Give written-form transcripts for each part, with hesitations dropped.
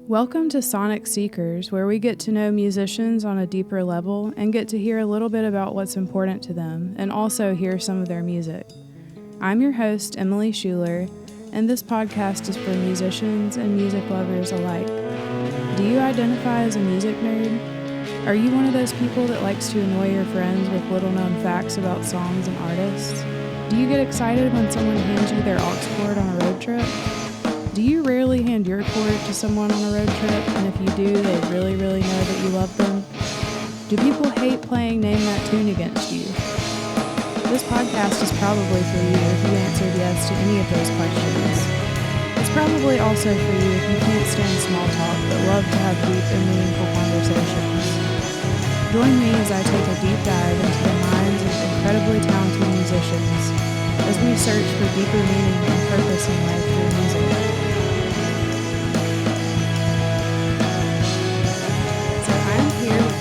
Welcome to Sonic Seekers, where we get to know musicians on a deeper level and get to hear a little bit about what's important to them and also hear some of their music. I'm your host, Emilee Shuler, and this podcast is for musicians and music lovers alike. Do you identify as a music nerd? Are you one of those people that likes to annoy your friends with little-known facts about songs and artists? Do you get excited when someone hands you their aux cord on a road trip? Do you rarely hand your cord to someone on a road trip, and if you do, they really know that you love them? Do people hate playing Name That Tune against you? This podcast is probably for you if you answered yes to any of those questions. It's probably also for you if you can't stand small talk but love to have deep and meaningful conversations. Join me as I take a deep dive into the minds of incredibly talented musicians as we search for deeper meaning and purpose in life through music.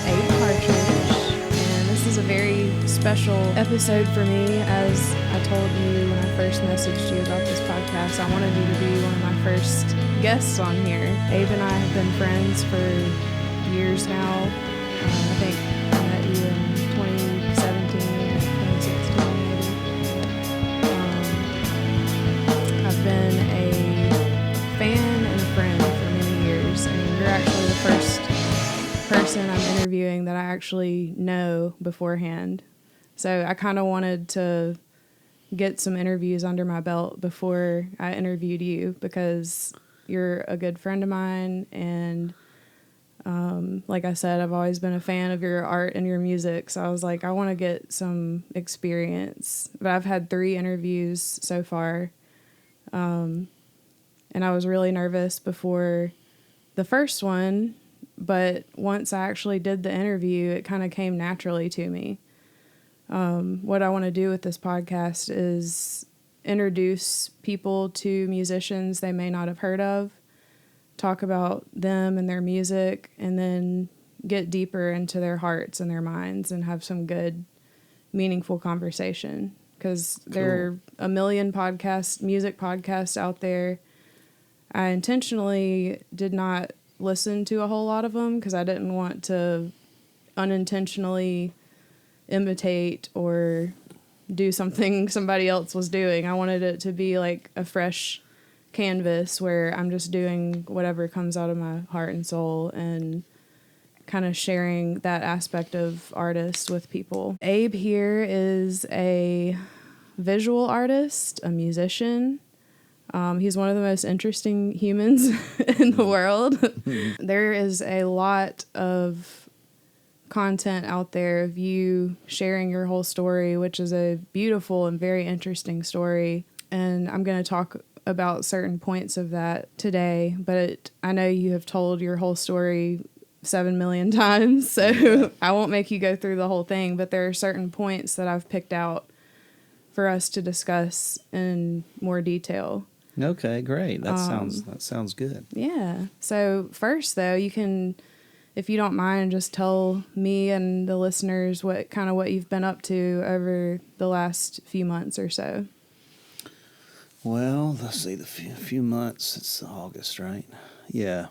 Abe Partridge, and this is a very special episode for me. As I told you when I first messaged you about this podcast, I wanted you to be one of my first guests on here. Abe and I have been friends for years now. I think I met you in 2017, 2016 maybe. I've been a fan and a friend for many years, and you're actually the first person I'm interviewing that I actually know beforehand. So I kind of wanted to get some interviews under my belt before I interviewed you because you're a good friend of mine, and like I said, I've always been a fan of your art and your music, so I was like, I want to get some experience. But I've had 3 interviews so far, and I was really nervous before the first one. But once I actually did the interview, it kind of came naturally to me. What I want to do with this podcast is introduce people to musicians they may not have heard of, talk about them and their music, and then get deeper into their hearts and their minds and have some good, meaningful conversation. Because there are a million music podcasts out there. I intentionally did not listen to a whole lot of them because I didn't want to unintentionally imitate or do something somebody else was doing. I wanted it to be like a fresh canvas where I'm just doing whatever comes out of my heart and soul and kind of sharing that aspect of artists with people. Abe here is a visual artist, a musician. He's one of the most interesting humans in the world. There is a lot of content out there of you sharing your whole story, which is a beautiful and very interesting story. And I'm going to talk about certain points of that today, but I know you have told your whole story 7 million times, so yeah. I won't make you go through the whole thing, but there are certain points that I've picked out for us to discuss in more detail. Okay, great. That sounds good. Yeah. So first, though, you can, if you don't mind, just tell me and the listeners what you've been up to over the last few months or so. Well, let's see, the few months. It's August, right? Yeah.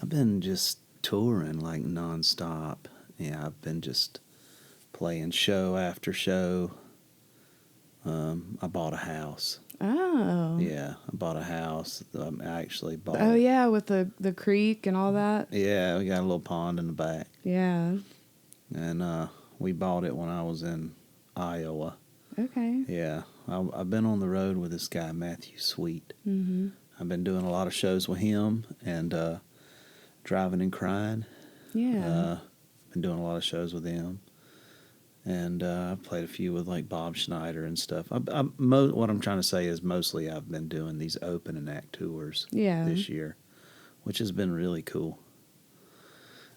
I've been just touring like nonstop. Yeah, I've been just playing show after show. I bought a house. Oh. Yeah, I bought a house. I actually bought it. Yeah, with the creek and all that? Yeah, we got a little pond in the back. Yeah. And we bought it when I was in Iowa. Okay. Yeah, I've been on the road with this guy, Matthew Sweet. Mm-hmm. I've been doing a lot of shows with him and driving and crying. Yeah. Been doing a lot of shows with him. And I've played a few with like Bob Schneider and stuff. What I'm trying to say is mostly I've been doing these open and act tours this year, which has been really cool.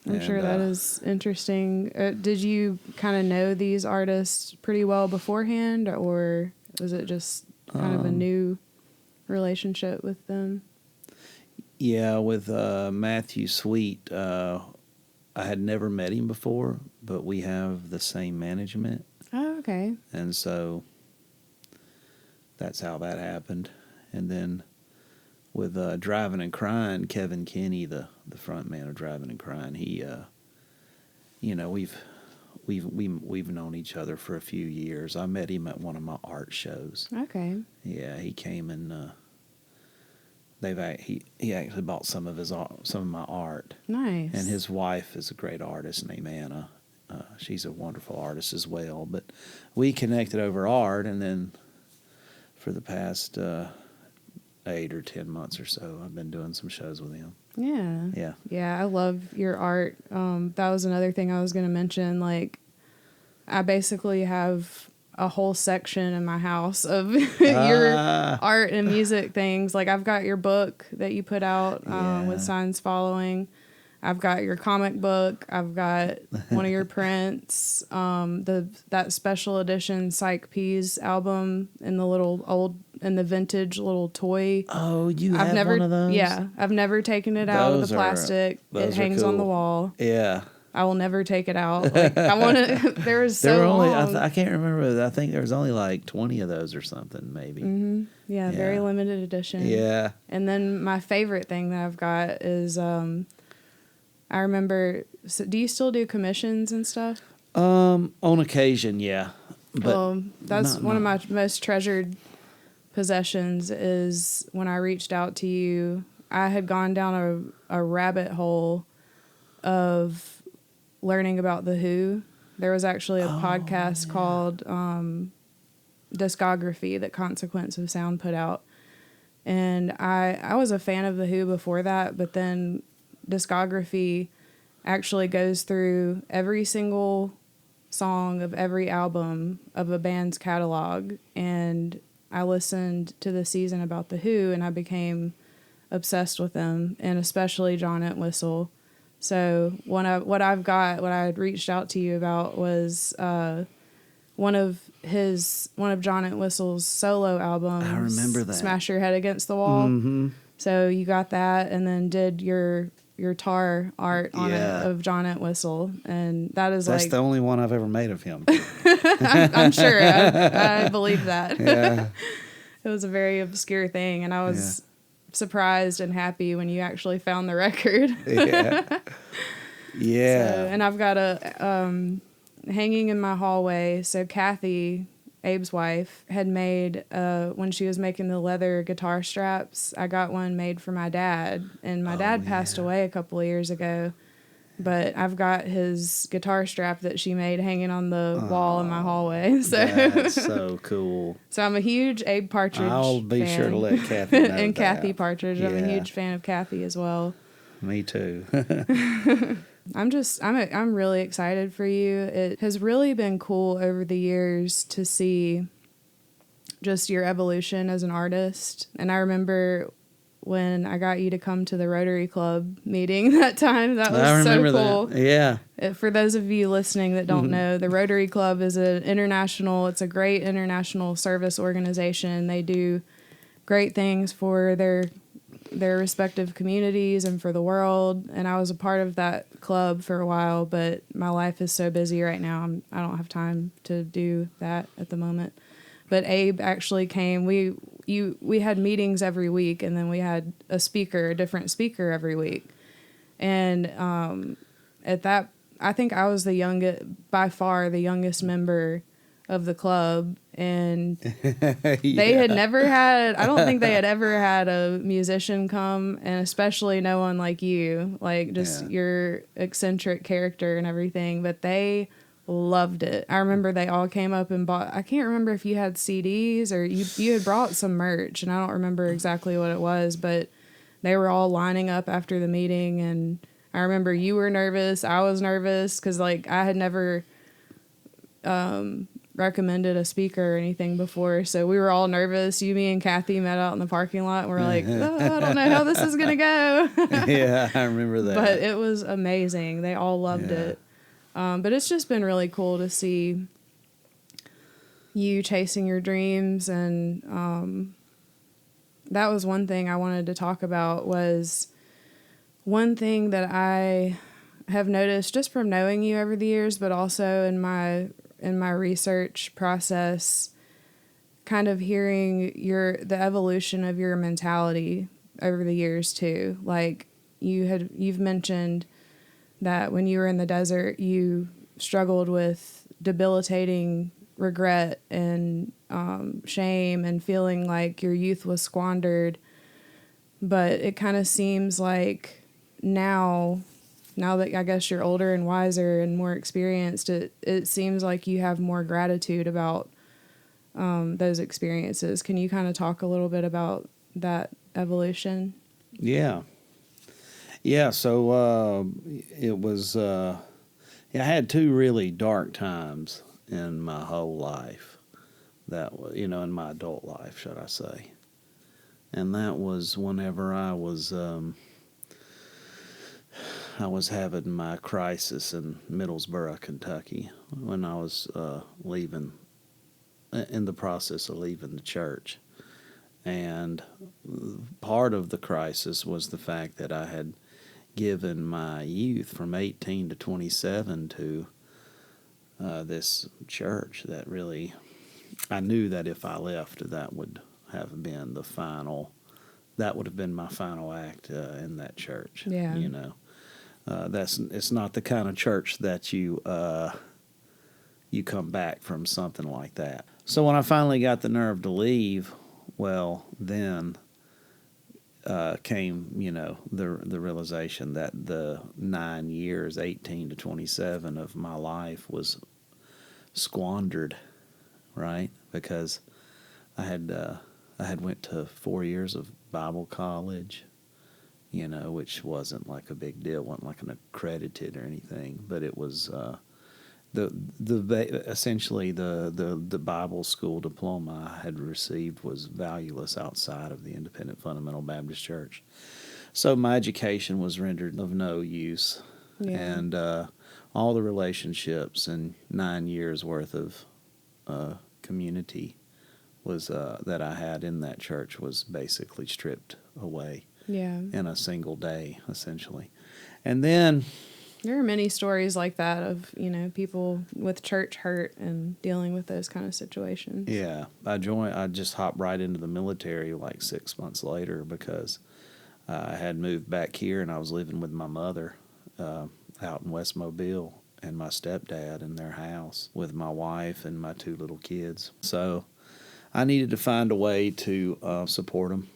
I'm sure that is interesting. Did you kind of know these artists pretty well beforehand, or was it just kind of a new relationship with them? Yeah, with Matthew Sweet, I had never met him before, but we have the same management. Oh, okay. And so that's how that happened. And then with Driving and Crying, Kevin Kinney, the front man of Driving and Crying, he, we've known each other for a few years. I met him at one of my art shows. Okay. Yeah, he came and he actually bought some of my art. Nice. And his wife is a great artist named Anna. She's a wonderful artist as well. But we connected over art, and then for the past 8 or 10 months or so, I've been doing some shows with him. Yeah. Yeah. Yeah, I love your art. That was another thing I was going to mention. Like, I basically have a whole section in my house of your art and music things. Like, I've got your book that you put out with Signs Following. I've got your comic book. I've got one of your prints. That special edition Psych Peas album in the vintage little toy. Oh, have one of those? Yeah, I've never taken it out of the plastic. It hangs on the wall. Yeah. I will never take it out. Like, I want to. There was so long. I can't remember. I think there was only like 20 of those or something, maybe. Mm-hmm. Yeah, very limited edition. Yeah. And then my favorite thing that I've got is I remember. So do you still do commissions and stuff? On occasion, yeah. But that's one of my most treasured possessions. Is when I reached out to you, I had gone down a rabbit hole of learning about The Who. There was actually a podcast called Discography that Consequence of Sound put out. And I was a fan of The Who before that, but then Discography actually goes through every single song of every album of a band's catalog. And I listened to the season about The Who, and I became obsessed with them, and especially John Entwistle. So what I had reached out to you about was one of John Entwistle's solo albums. I remember that. Smash Your Head Against the Wall. Mm-hmm. So you got that, and then did your tar art on it of John Entwistle, and that's the only one I've ever made of him. I'm sure. I believe that. Yeah. It was a very obscure thing, and I was surprised and happy when you actually found the record. Yeah. So, and I've got a hanging in my hallway. So Kathy, Abe's wife, had made when she was making the leather guitar straps, I got one made for my dad, and my dad passed away a couple of years ago. But I've got his guitar strap that she made hanging on the wall in my hallway. So that's so cool. So I'm a huge Abe Partridge I'll be fan. sure to let Kathy know and that. Kathy Partridge. I'm a huge fan of Kathy as well. Me too. I'm really excited for you. It has really been cool over the years to see just your evolution as an artist. And I remember when I got you to come to the Rotary Club meeting that time. That was so cool. That. Yeah. For those of you listening that don't know, the Rotary Club is it's a great international service organization. They do great things for their respective communities and for the world. And I was a part of that club for a while, but my life is so busy right now. I don't have time to do that at the moment. But Abe actually came. We had meetings every week, and then we had a different speaker every week. And at that, I think I was by far the youngest member of the club, and they had never had, I don't think they had ever had a musician come, and especially no one like you, like just your eccentric character and everything, but they loved it. I remember they all came up and bought, I can't remember if you had CDs or you had brought some merch, and I don't remember exactly what it was, but they were all lining up after the meeting, and I remember you were nervous, I was nervous, because like I had never recommended a speaker or anything before, so we were all nervous. Me and Kathy met out in the parking lot, and we're like, I don't know how this is gonna go. Yeah, I remember that. But it was amazing. They all loved it. But it's just been really cool to see you chasing your dreams, and that was one thing I wanted to talk about. Was one thing that I have noticed just from knowing you over the years, but also in my research process, kind of hearing the evolution of your mentality over the years too. Like you've mentioned that when you were in the desert, you struggled with debilitating regret and shame and feeling like your youth was squandered. But it kind of seems like now that I guess you're older and wiser and more experienced, it seems like you have more gratitude about those experiences. Can you kind of talk a little bit about that evolution? Yeah. Yeah, so it was, I had two really dark times in my whole life. That was, in my adult life, should I say. And that was whenever I was having my crisis in Middlesboro, Kentucky, when I was leaving, in the process of leaving the church. And part of the crisis was the fact that I had given my youth from 18 to 27 to this church that really, I knew that if I left, that would have been that would have been my final act in that church. Yeah. It's not the kind of church that you come back from something like that. So when I finally got the nerve to leave, well, then came, the realization that the 9 years, 18 to 27 of my life was squandered, right? Because I had went to 4 years of Bible college, which wasn't like a big deal, wasn't like an accredited or anything, but it was essentially the Bible school diploma I had received was valueless outside of the Independent Fundamental Baptist Church. So my education was rendered of no use, and all the relationships and 9 years worth of community was that I had in that church was basically stripped away in a single day, essentially. And then there are many stories like that of, people with church hurt and dealing with those kind of situations. Yeah, I just hopped right into the military like 6 months later because I had moved back here and I was living with my mother out in West Mobile and my stepdad in their house with my wife and my two little kids. So I needed to find a way to support them.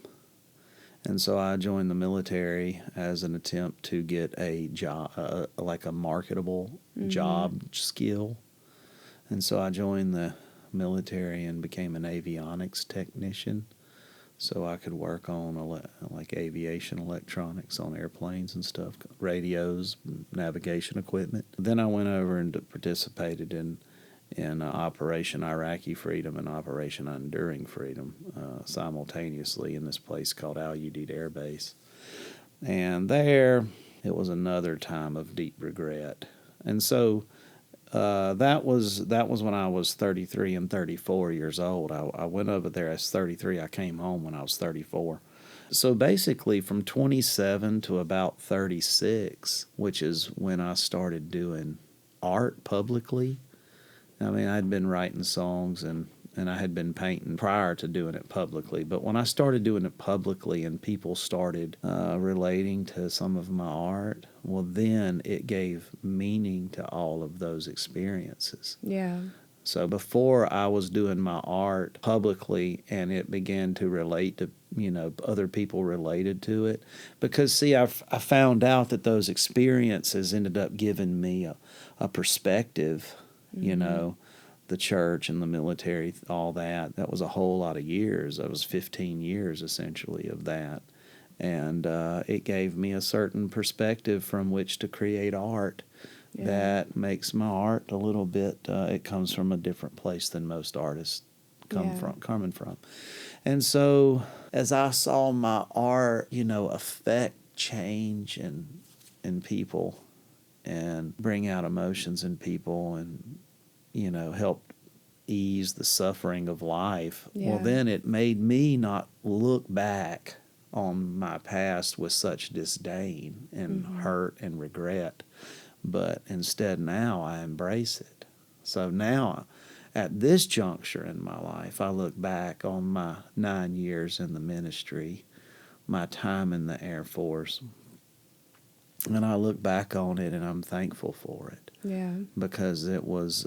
And so I joined the military as an attempt to get a job, like a marketable job skill. And so I joined the military and became an avionics technician. So I could work on like aviation electronics on airplanes and stuff, radios, navigation equipment. Then I went over and participated in Operation Iraqi Freedom and Operation Enduring Freedom simultaneously in this place called Al Udeid Air Base. And there, it was another time of deep regret. And so that was when I was 33 and 34 years old. I went over there as 33. I came home when I was 34. So basically from 27 to about 36, which is when I started doing art publicly. I mean, I'd been writing songs and I had been painting prior to doing it publicly. But when I started doing it publicly and people started relating to some of my art, well, then it gave meaning to all of those experiences. Yeah. So before I was doing my art publicly and it began to relate to, other people related to it. Because, see, I found out that those experiences ended up giving me a perspective. The church and the military, all that. That was a whole lot of years. That was 15 years, essentially, of that. And it gave me a certain perspective from which to create art that makes my art a little bit, it comes from a different place than most artists coming from. And so as I saw my art, affect change in people and bring out emotions in people and help ease the suffering of life. Yeah. Well, then it made me not look back on my past with such disdain and hurt and regret, but instead now I embrace it. So now, at this juncture in my life, I look back on my 9 years in the ministry, my time in the Air Force. And I look back on it and I'm thankful for it. Yeah. Because it was,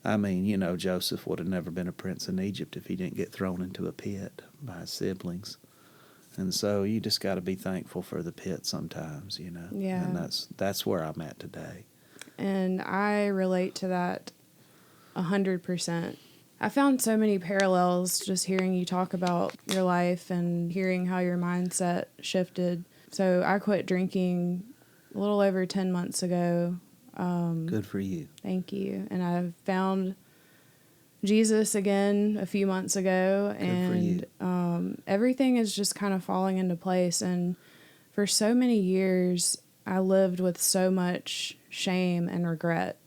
I mean, you know, Joseph would have never been a prince in Egypt if he didn't get thrown into a pit by his siblings. And so you just got to be thankful for the pit sometimes, you know. Yeah. And that's where I'm at today. And I relate to that 100%. I found so many parallels just hearing you talk about your life and hearing how your mindset shifted. So I quit drinking a little over 10 months ago. Good for you. Thank you. And I found Jesus again a few months ago. Good for you. And everything is just kind of falling into place. And for so many years, I lived with so much shame and regret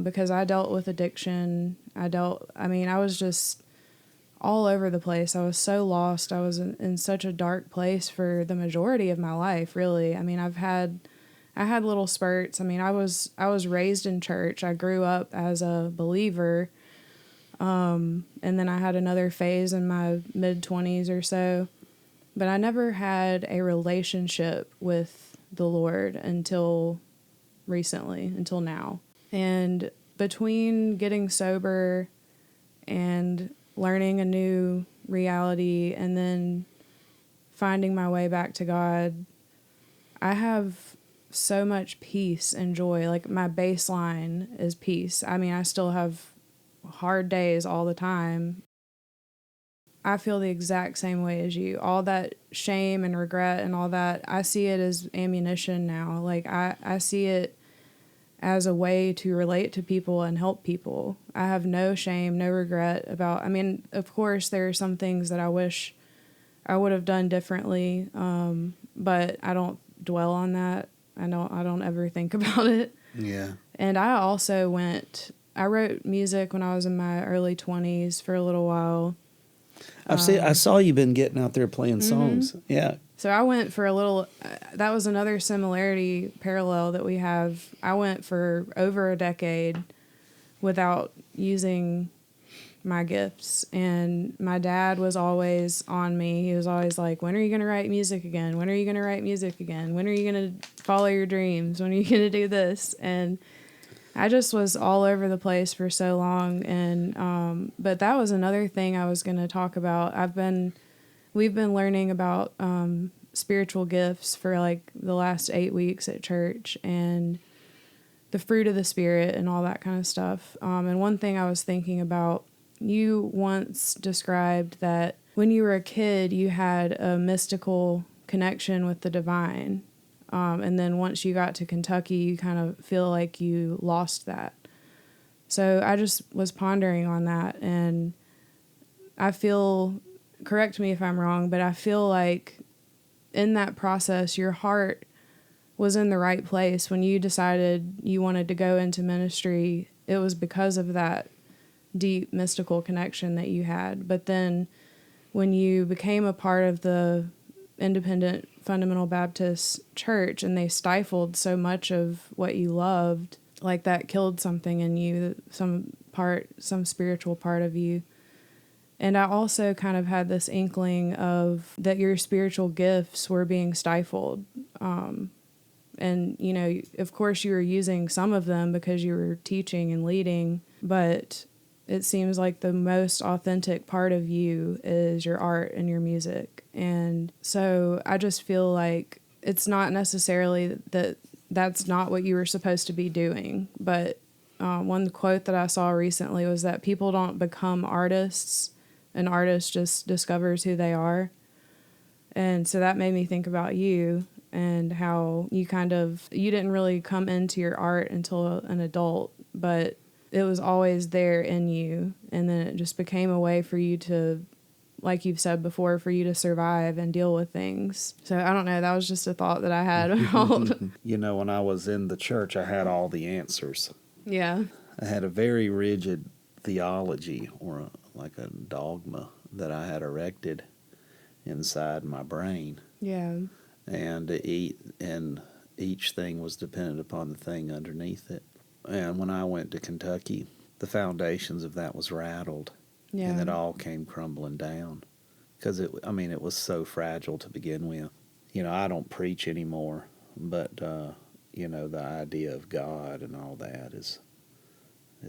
because I dealt with addiction. I was just all over the place. I was so lost. I was in such a dark place for the majority of my life, really. I mean, I had little spurts. I mean, I was raised in church. I grew up as a believer. And then I had another phase in my mid-20s or so. But I never had a relationship with the Lord until recently, until now. And between getting sober and learning a new reality and then finding my way back to God, I have so much peace and joy. Like, my baseline is peace. I mean, I still have hard days all the time. I feel the exact same way as you. All that shame and regret and all that, I see it as ammunition now. Like, I see it as a way to relate to people and help people. I have no shame, no regret about, I mean, of course, there are some things that I wish I would have done differently, but I don't dwell on that. I don't ever think about it. Yeah. And I wrote music when I was in my early 20s for a little while. I saw you been getting out there playing songs. Yeah. So I went for a little, that was another parallel that we have. I went for over a decade without using my gifts. And my dad was always on me. He was always like, when are you going to write music again? When are you going to write music again? When are you going to follow your dreams? When are you going to do this? And I just was all over the place for so long. And, but that was another thing I was going to talk about. We've been learning about, spiritual gifts for like the last 8 weeks at church and the fruit of the Spirit and all that kind of stuff. And one thing I was thinking about, you once described that when you were a kid, you had a mystical connection with the divine. And then once you got to Kentucky, you kind of feel like you lost that. So I just was pondering on that. And I feel, correct me if I'm wrong, but I feel like in that process, your heart was in the right place. When you decided you wanted to go into ministry, it was because of that deep mystical connection that you had. But then when you became a part of the independent fundamental Baptist church and they stifled so much of what you loved, like that killed something in you, some spiritual part of you. And I also kind of had this inkling of that your spiritual gifts were being stifled. And, you know, of course you were using some of them because you were teaching and leading, but it seems like the most authentic part of you is your art and your music. And so I just feel like it's not necessarily that that's not what you were supposed to be doing. But one quote that I saw recently was that people don't become artists. An artist just discovers who they are. And so that made me think about you and how you didn't really come into your art until an adult, but it was always there in you. And then it just became a way for you to, like you've said before, for you to survive and deal with things. So I don't know, that was just a thought that I had about. You know, when I was in the church, I had all the answers. Yeah. I had a very rigid theology or like a dogma that I had erected inside my brain. Yeah. And each thing was dependent upon the thing underneath it. And when I went to Kentucky, the foundations of that was rattled. Yeah. And it all came crumbling down. because it was so fragile to begin with. I don't preach anymore, but the idea of God and all that is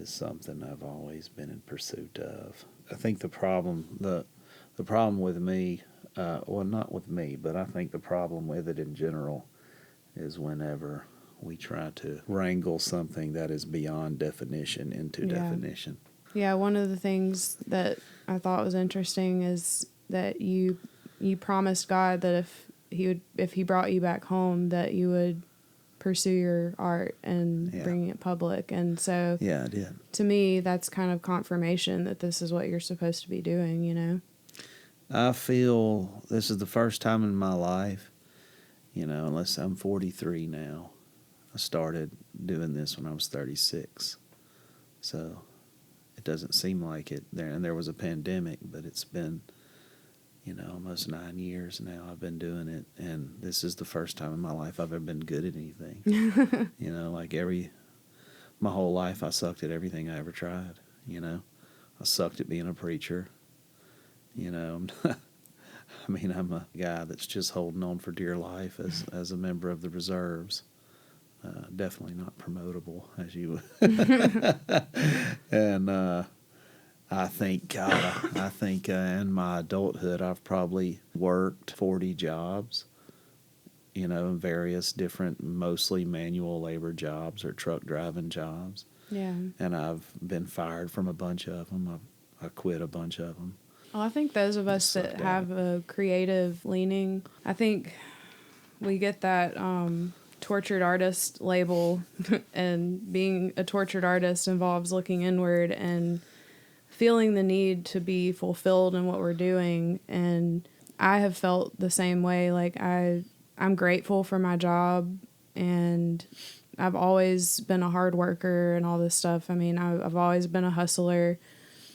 something I've always been in pursuit of. I think the problem with me, well, not with me, but I think the problem with it in general is whenever we try to wrangle something that is beyond definition into definition. Yeah, one of the things that I thought was interesting is that you promised God that if he brought you back home, that you would pursue your art and bringing it public. And so I did. To me, that's kind of confirmation that this is what you're supposed to be doing, I feel this is the first time in my life, unless I'm 43 now. I started doing this when I was 36. So it doesn't seem like it. There was a pandemic, but it's been, almost 9 years now I've been doing it. And this is the first time in my life I've ever been good at anything. My whole life I sucked at everything I ever tried. I sucked at being a preacher. I'm a guy that's just holding on for dear life as a member of the reserves. Definitely not promotable, as you. And I think in my adulthood I've probably worked 40 jobs. In various different, mostly manual labor jobs or truck driving jobs. Yeah. And I've been fired from a bunch of them. I quit a bunch of them. Well, I think those of us that have a creative leaning, I think we get that tortured artist label, and being a tortured artist involves looking inward and feeling the need to be fulfilled in what we're doing. And I have felt the same way. Like I'm grateful for my job, and I've always been a hard worker and all this stuff. I've always been a hustler,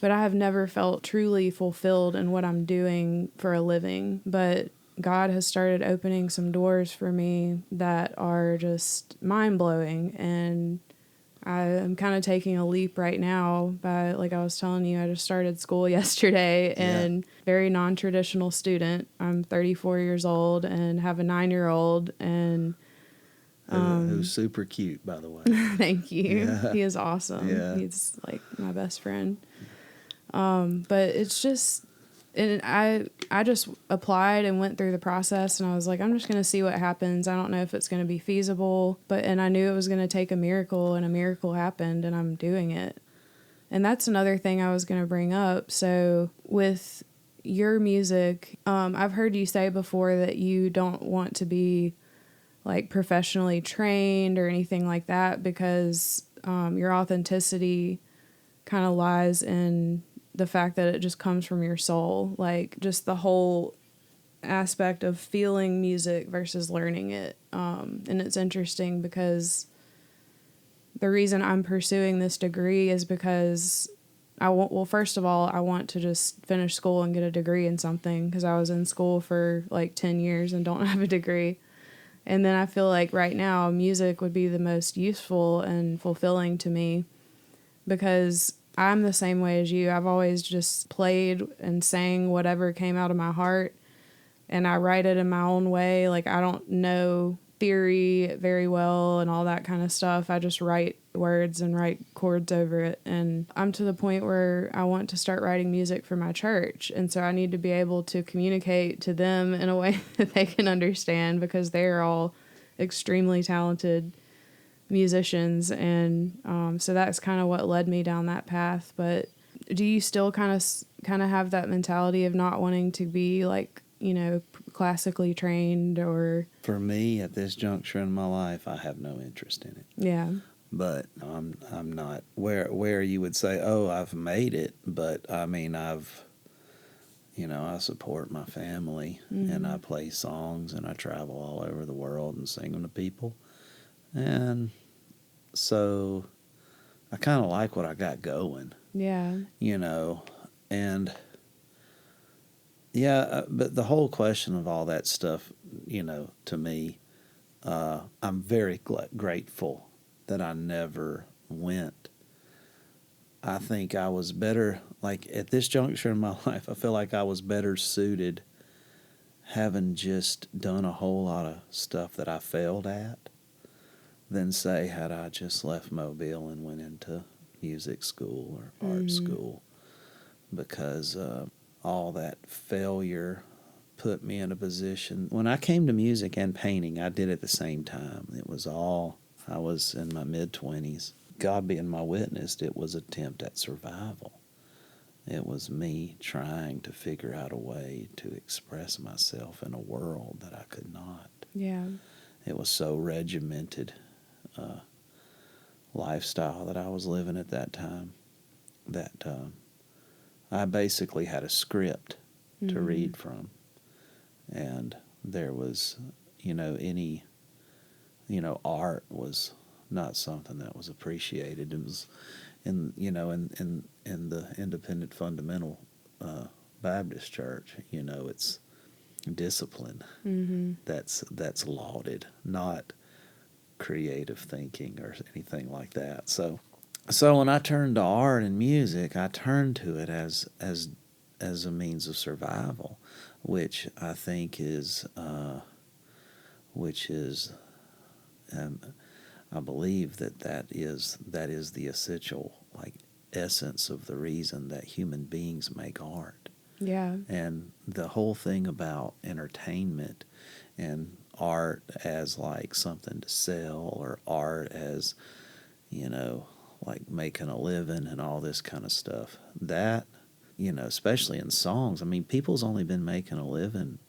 but I have never felt truly fulfilled in what I'm doing for a living. But God has started opening some doors for me that are just mind-blowing, and I am kind of taking a leap right now by, like I was telling you, I just started school yesterday, and very non-traditional student. I'm 34 years old and have a 9-year-old, and who's super cute, by the way. Thank you. Yeah. He is awesome. Yeah. He's like my best friend. But it's just, and I just applied and went through the process, and I was like, I'm just going to see what happens. I don't know if it's going to be feasible, and I knew it was going to take a miracle, and a miracle happened, and I'm doing it. And that's another thing I was going to bring up. So with your music, I've heard you say before that you don't want to be like professionally trained or anything like that, because your authenticity kind of lies in the fact that it just comes from your soul, like just the whole aspect of feeling music versus learning it. And it's interesting because the reason I'm pursuing this degree is because first of all, I want to just finish school and get a degree in something, because I was in school for like 10 years and don't have a degree. And then I feel like right now music would be the most useful and fulfilling to me, because I'm the same way as you. I've always just played and sang whatever came out of my heart, and I write it in my own way. Like, I don't know theory very well and all that kind of stuff. I just write words and write chords over it. And I'm to the point where I want to start writing music for my church. And so I need to be able to communicate to them in a way that they can understand, because they're all extremely talented musicians. And so that's kind of what led me down that path. But do you still kind of have that mentality of not wanting to be like, classically trained? Or for me at this juncture in my life, I have no interest in it. Yeah. But I'm not where you would say, oh, I've made it. But I support my family, mm-hmm. and I play songs, and I travel all over the world and sing them to people. And so I kind of like what I got going. Yeah. And yeah, but the whole question of all that stuff, to me, I'm very grateful that I never went. I think I was better like at this juncture in my life, I feel like I was better suited having just done a whole lot of stuff that I failed at than, say, had I just left Mobile and went into music school or art school, because all that failure put me in a position. When I came to music and painting, I did it at the same time. It was all, I was in my mid-20s. God being my witness, it was an attempt at survival. It was me trying to figure out a way to express myself in a world that I could not. Yeah. It was so regimented lifestyle that I was living at that time that I basically had a script to read from. And there was, art was not something that was appreciated. It was in the independent fundamental Baptist church, it's discipline that's lauded, not creative thinking or anything like that. So when I turned to art and music, I turned to it as a means of survival, which I think is I believe that is the essential essence of the reason that human beings make art. Yeah. And the whole thing about entertainment and art as something to sell, or art as making a living and all this kind of stuff, that especially in songs, I mean, people's only been making a living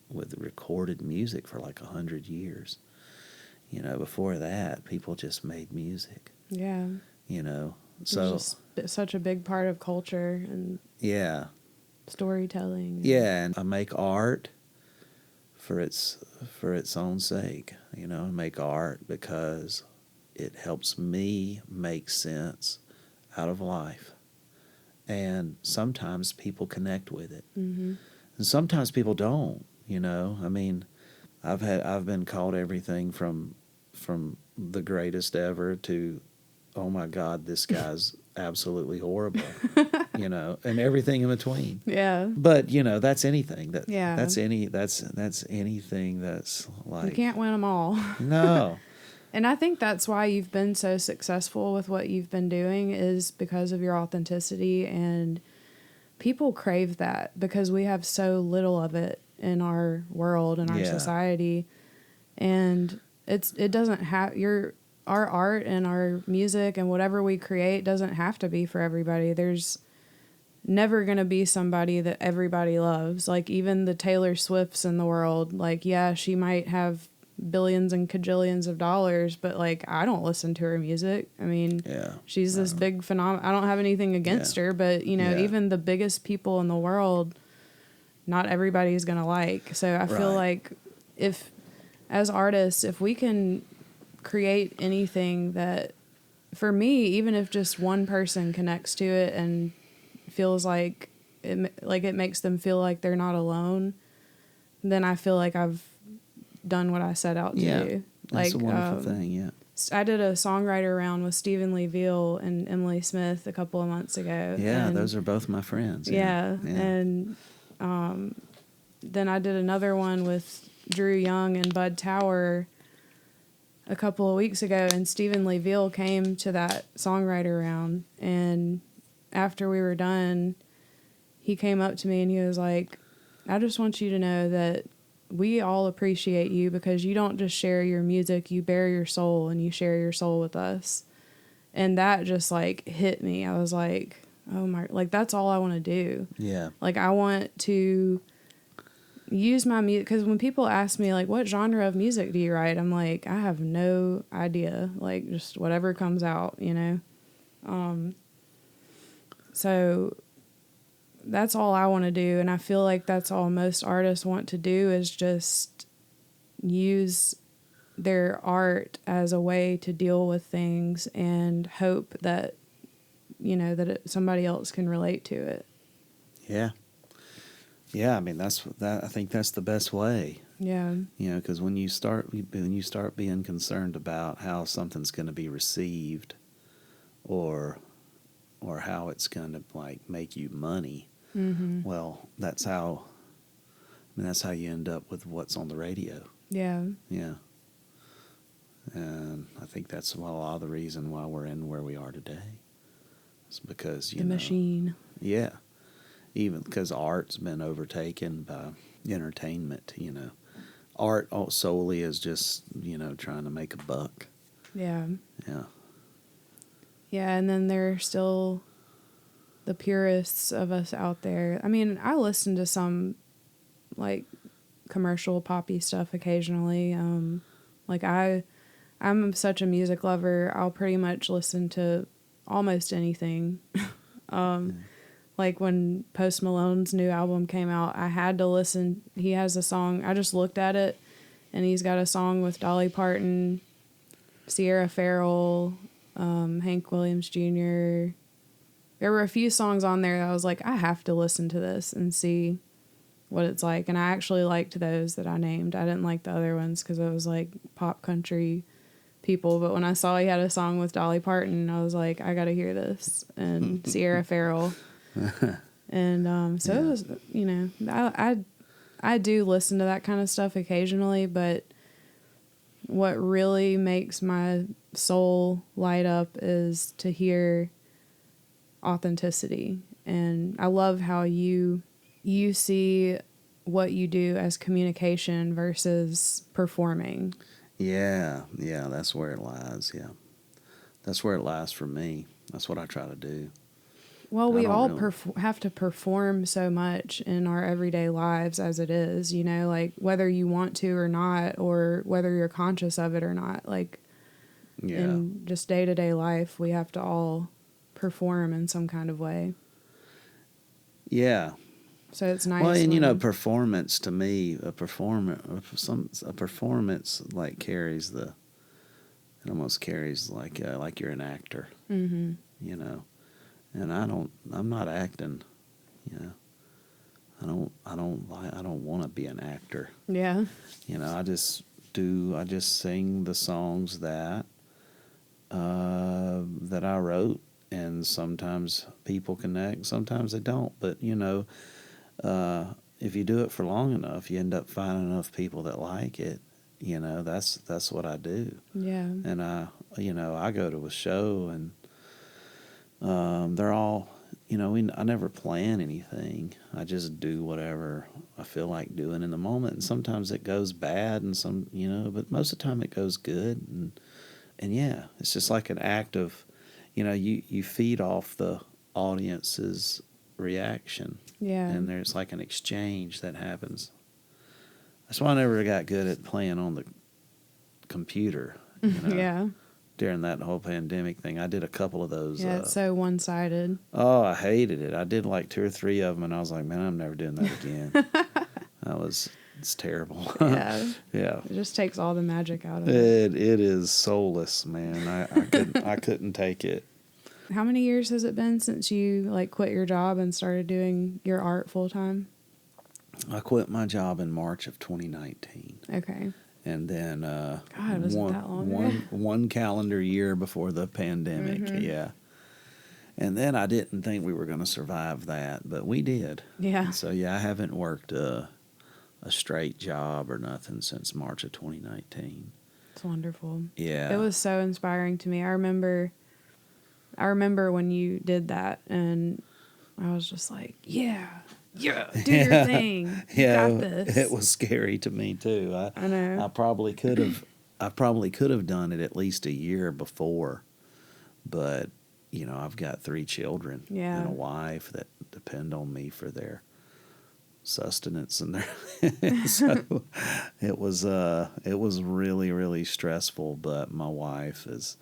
with recorded music for 100 years. Before that, people just made music. Yeah. So it's just such a big part of culture and storytelling. Yeah, and I make art for its own sake. I make art because it helps me make sense out of life. And sometimes people connect with it. And sometimes people don't, I mean, I've been called everything from the greatest ever to, oh my God, this guy's absolutely horrible, and everything in between. Yeah. But that's anything. That's anything that's you can't win them all. No. And I think that's why you've been so successful with what you've been doing, is because of your authenticity, and people crave that because we have so little of it in our world and our society. And it doesn't have our art and our music and whatever we create doesn't have to be for everybody. There's never going to be somebody that everybody loves. Even the Taylor Swifts in the world, she might have billions and cajillions of dollars, but I don't listen to her music. I mean, she's this big phenomenon. I don't have anything against her, but even the biggest people in the world, not everybody's going to like. So I feel like if, as artists, if we can create anything that, for me, even if just one person connects to it and feels like it makes them feel like they're not alone, then I feel like I've done what I set out to do. That's a wonderful thing. I did a songwriter round with Stephen Lee Veal and Emilee Smith a couple of months ago. Yeah, those are both my friends. And then I did another one with Drew Young and Bud Tower a couple of weeks ago, and Stephen Lee Veal came to that songwriter round, and after we were done, he came up to me and he was like, I just want you to know that we all appreciate you because you don't just share your music, you bare your soul and you share your soul with us. And that just hit me. I was like, oh my, that's all I want to do. Yeah. I want to use my music, because when people ask me what genre of music do you write, I'm like, I have no idea, just whatever comes out, so that's all I want to do. And I feel like that's all most artists want to do, is just use their art as a way to deal with things and hope that somebody else can relate to it. Yeah, I mean, I think that's the best way. Yeah. Because when you start being concerned about how something's going to be received, or or how it's going to like make you money. Mm-hmm. Well, that's how you end up with what's on the radio. Yeah. Yeah. And I think that's a lot of the reason why we're in where we are today. It's because, The machine. Yeah. Even because art's been overtaken by entertainment, Art solely is just, trying to make a buck. Yeah. Yeah. Yeah, and then there are still the purists of us out there. I mean, I listen to some, like, commercial poppy stuff occasionally. Like, I'm such a music lover, I'll pretty much listen to almost anything. Like when Post Malone's new album came out, I had to listen. He has a song, I just looked at it, and he's got a song with Dolly Parton, Sierra Farrell, Hank Williams Jr. There were a few songs on there that I was like, I have to listen to this and see what it's like. And I actually liked those that I named. I didn't like the other ones because it was like pop country people. But when I saw he had a song with Dolly Parton, I was like, I got to hear this. And Sierra Farrell. And so it was, I do listen to that kind of stuff occasionally, but what really makes my soul light up is to hear authenticity. And I love how you see what you do as communication versus performing. Yeah, that's where it lies, yeah. That's where it lies for me. That's what I try to do. Well, we all have to perform so much in our everyday lives as it is, like whether you want to or not, or whether you're conscious of it or not. Like, in just day-to-day life, we have to all perform in some kind of way. Yeah. So it's nice. Well, and performance to me, a performance like carries it almost carries like you're an actor. Mm-hmm. And I'm not acting, I don't want to be an actor. Yeah. I just sing the songs that I wrote, and sometimes people connect, sometimes they don't. But if you do it for long enough, you end up finding enough people that like it. That's what I do. Yeah. And I go to a show, and they're all, I never plan anything. I just do whatever I feel like doing in the moment. And sometimes it goes bad, and but most of the time it goes good. And yeah, it's just like an act of, you feed off the audience's reaction. Yeah. And there's like an exchange that happens. That's why I never got good at playing on the computer. Yeah. During that whole pandemic thing, I did a couple of those. Yeah, it's so one-sided. Oh, I hated it. I did like 2 or 3 of them, and I was like, man, I'm never doing that again. It's terrible. Yeah. Yeah. It just takes all the magic out of it. It is soulless, man. I couldn't take it. How many years has it been since you quit your job and started doing your art full time? I quit my job in March of 2019. Okay. And then God, was it that long ago? one calendar year before the pandemic, Mm-hmm. yeah. And then I didn't think we were going to survive that, but we did. Yeah. And so I haven't worked a straight job or nothing since March of 2019. It's wonderful. Yeah. It was so inspiring to me. I remember when you did that, and I was just like, yeah, do your thing. You got this. It was scary to me too. I know. I probably could have done it at least a year before, but I've got 3 children and a wife that depend on me for their sustenance, and so it was really, really stressful. But my wife is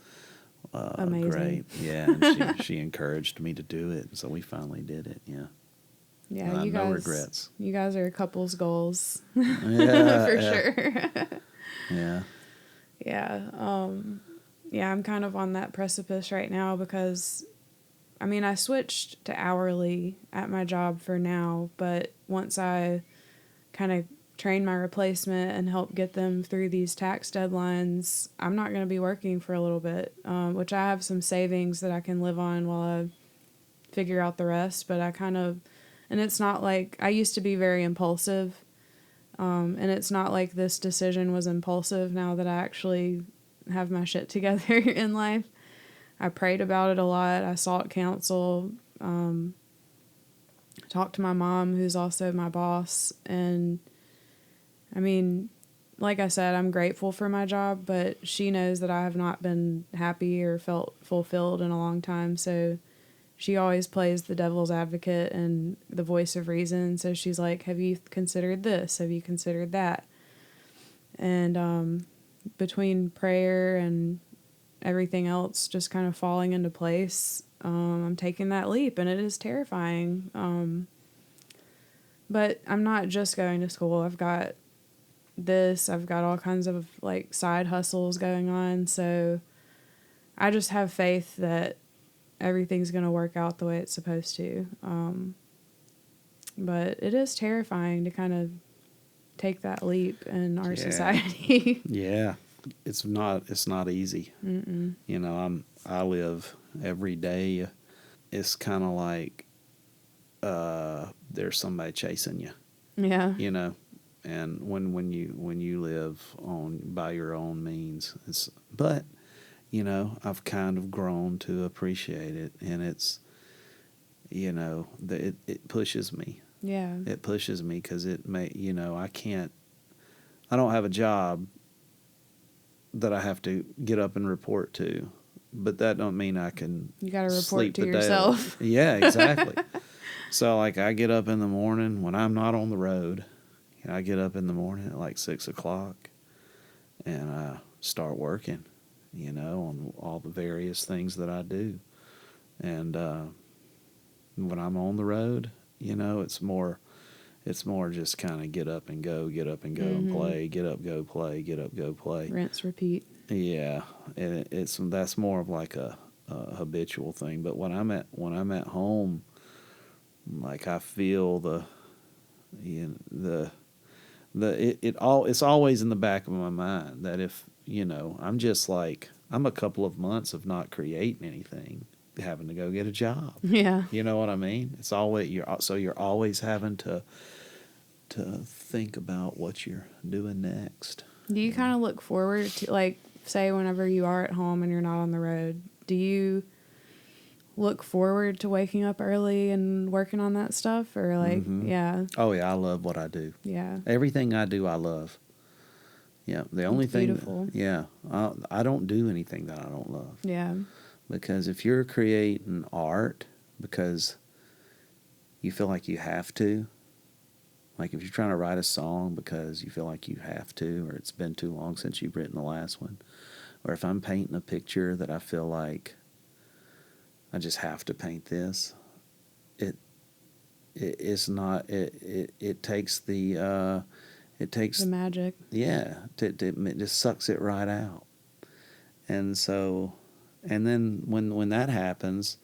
amazing. great. Yeah, and she encouraged me to do it, so we finally did it. Yeah. Yeah, you no guys. regrets. You guys are couples goals. Yeah, for sure. Yeah. Yeah. Yeah, I'm kind of on that precipice right now because, I switched to hourly at my job for now, but once I kind of train my replacement and help get them through these tax deadlines, I'm not going to be working for a little bit, which I have some savings that I can live on while I figure out the rest. But and it's not like, I used to be very impulsive. And it's not like this decision was impulsive now that I actually have my shit together in life. I prayed about it a lot. I sought counsel, talked to my mom, who's also my boss. And I mean, like I said, I'm grateful for my job, but she knows that I have not been happy or felt fulfilled in a long time. So she always plays the devil's advocate and the voice of reason. So she's like, have you considered this? Have you considered that? And between prayer and everything else just kind of falling into place, I'm taking that leap, and it is terrifying. But I'm not just going to school. I've got all kinds of like side hustles going on. So I just have faith that everything's going to work out the way it's supposed to. But it is terrifying to kind of take that leap in our society. Yeah. It's not easy. Mm-mm. You know, I live every day. It's kind of like, there's somebody chasing you. Yeah. You know, and when you live by your own means, but you know, I've kind of grown to appreciate it, and it's, you know, it pushes me. Yeah. It pushes me because I don't have a job that I have to get up and report to, but that don't mean I can. You got to report sleep to the day yourself. Yeah, exactly. So like I get up in the morning when I'm not on the road. I get up in the morning at like 6:00, and I start working, you know, on all the various things that I do. And when I'm on the road, you know, it's more just kind of get up and go Mm-hmm. and play, get up, go play, get up, go play. Rinse, repeat. Yeah, and that's more of like a habitual thing. But when I'm at home, like I feel it's always in the back of my mind that if, you know, I'm a couple of months of not creating anything, having to go get a job. Yeah. You know what I mean? It's always you're always having to think about what you're doing next. Do you kind of look forward to, like, say whenever you are at home and you're not on the road, do you look forward to waking up early and working on that stuff, or like, Mm-hmm. yeah. Oh yeah, I love what I do. Yeah. Everything I do, I love. Yeah, the only thing. Beautiful. Yeah, I don't do anything that I don't love. Yeah. Because if you're creating art because you feel like you have to, like if you're trying to write a song because you feel like you have to, or it's been too long since you've written the last one, or if I'm painting a picture that I feel like I just have to paint this, it takes the magic. Yeah, it just sucks it right out. And so, and then when that happens,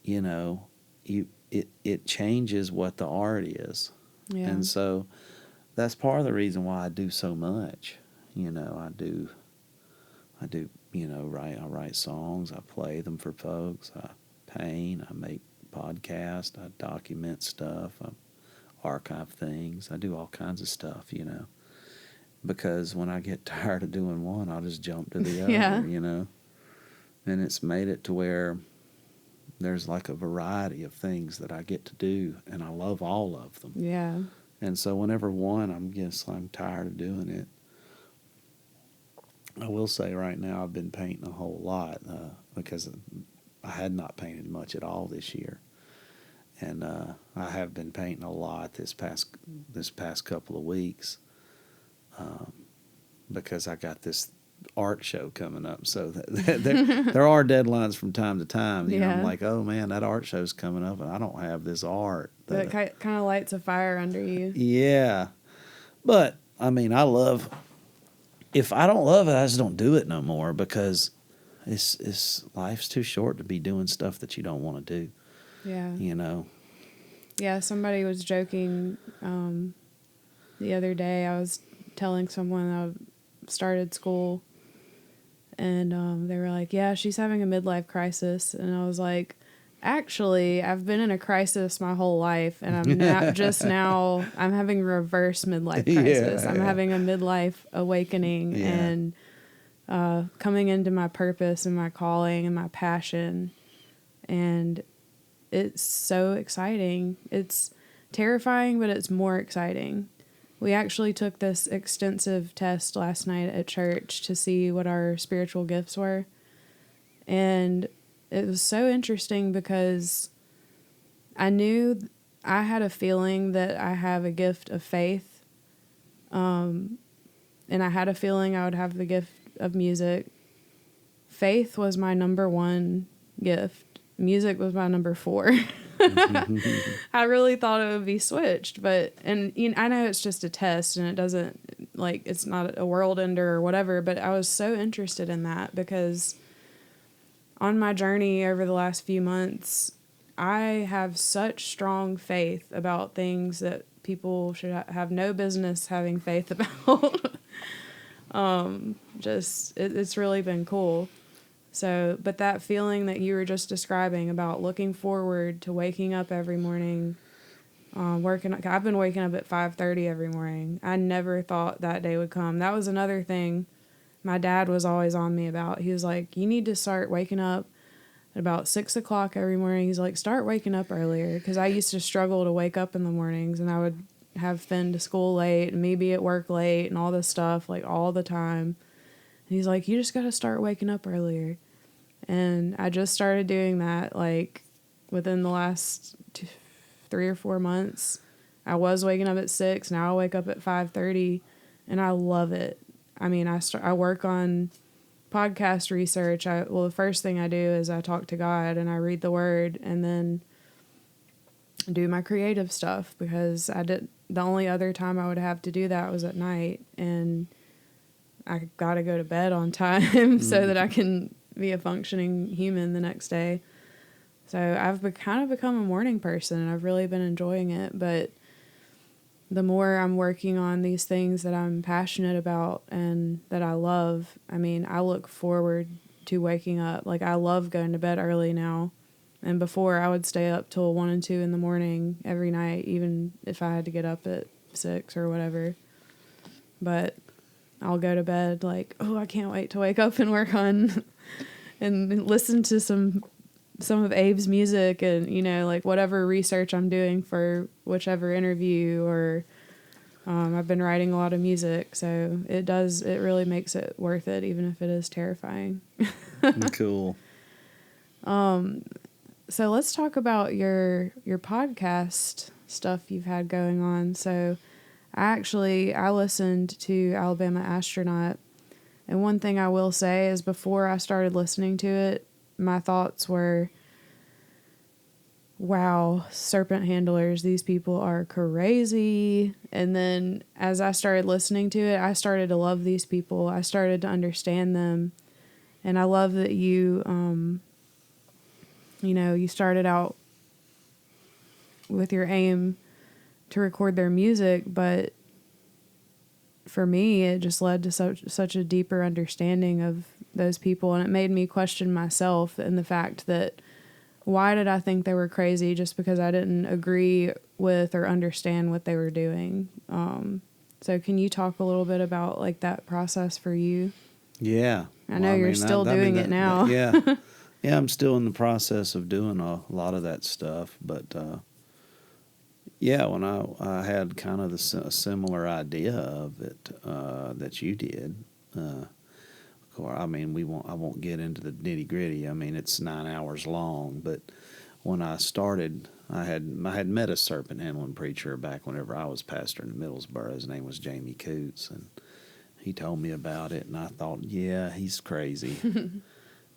you know, it changes what the art is. Yeah. And so that's part of the reason why I do so much. You know, I do, you know, I write songs, I play them for folks, I paint, I make podcasts, I document stuff, I archive things, I do all kinds of stuff, you know. Because when I get tired of doing one, I'll just jump to the other, Yeah. you know. And it's made it to where there's like a variety of things that I get to do, and I love all of them. Yeah. And so whenever I'm tired of doing it. I will say right now I've been painting a whole lot because I had not painted much at all this year. And I have been painting a lot this past couple of weeks because I got this art show coming up. So there are deadlines from time to time. You know, I'm like, oh man, that art show's coming up, and I don't have this art. That kind of lights a fire under you. Yeah, but I mean, if I don't love it, I just don't do it no more because life's too short to be doing stuff that you don't want to do. Yeah. You know. Yeah, somebody was joking the other day. I was telling someone I started school, and they were like, yeah, she's having a midlife crisis. And I was like, Actually, I've been in a crisis my whole life, and I'm I'm having a reverse midlife crisis. I'm having a midlife awakening and coming into my purpose and my calling and my passion. And it's so exciting. It's terrifying, but it's more exciting. We actually took this extensive test last night at church to see what our spiritual gifts were. And it was so interesting because I knew I had a feeling that I have a gift of faith. And I had a feeling I would have the gift of music. Faith was my number one gift. Music was my number 4. I really thought it would be switched, but I know it's just a test and it doesn't, like, it's not a world ender or whatever, but I was so interested in that because on my journey over the last few months, I have such strong faith about things that people should have no business having faith about. It's really been cool. So, but that feeling that you were just describing about looking forward to waking up every morning, I've been waking up at 5:30 every morning. I never thought that day would come. That was another thing my dad was always on me about. He was like, you need to start waking up at about 6 o'clock every morning. He's like, start waking up earlier. Because I used to struggle to wake up in the mornings, and I would have Finn to school late and me be at work late and all this stuff, like, all the time. And he's like, you just got to start waking up earlier. And I just started doing that, like, within the last 3 or 4 months. I was waking up at 6. Now I wake up at 5:30, and I love it. I mean, I work on podcast research. The first thing I do is I talk to God and I read the Word, and then do my creative stuff, because the only other time I would have to do that was at night, and I got to go to bed on time so that I can be a functioning human the next day. So I've kind of become a morning person, and I've really been enjoying it. But the more I'm working on these things that I'm passionate about and that I love, I mean, I look forward to waking up. Like, I love going to bed early now. And before, I would stay up till 1 and 2 in the morning every night, even if I had to get up at 6 or whatever. But I'll go to bed like, oh, I can't wait to wake up and work on and listen to some of Abe's music, and, like, whatever research I'm doing for whichever interview, or I've been writing a lot of music, so it really makes it worth it, even if it is terrifying. Cool. So let's talk about your podcast stuff you've had going on. So I listened to Alabama Astronaut, and one thing I will say is before I started listening to it, my thoughts were, wow, serpent handlers, these people are crazy. And then as I started listening to it, I started to love these people. I started to understand them. And I love that you started out with your aim to record their music, but for me, it just led to such a deeper understanding of those people, and it made me question myself and the fact that why did I think they were crazy just because I didn't agree with or understand what they were doing. So can you talk a little bit about, like, that process for you? Yeah. I know you're still doing it now. Yeah. Yeah, I'm still in the process of doing a lot of that stuff, but yeah, when I had kind of a similar idea of it that you did. I mean, I won't get into the nitty gritty. I mean, it's 9 hours long, but when I started, I had met a serpent handling preacher back whenever I was pastor in Middlesboro. His name was Jamie Coots, and he told me about it, and I thought, yeah, he's crazy.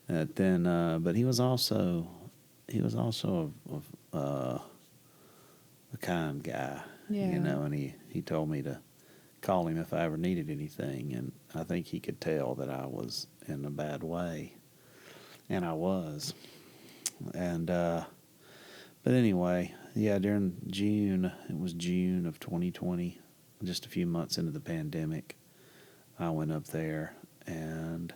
But he was also a kind guy, and he told me to call him if I ever needed anything, and I think he could tell that I was in a bad way, and I was. And but anyway, yeah, during June, it was June of 2020, just a few months into the pandemic, I went up there, and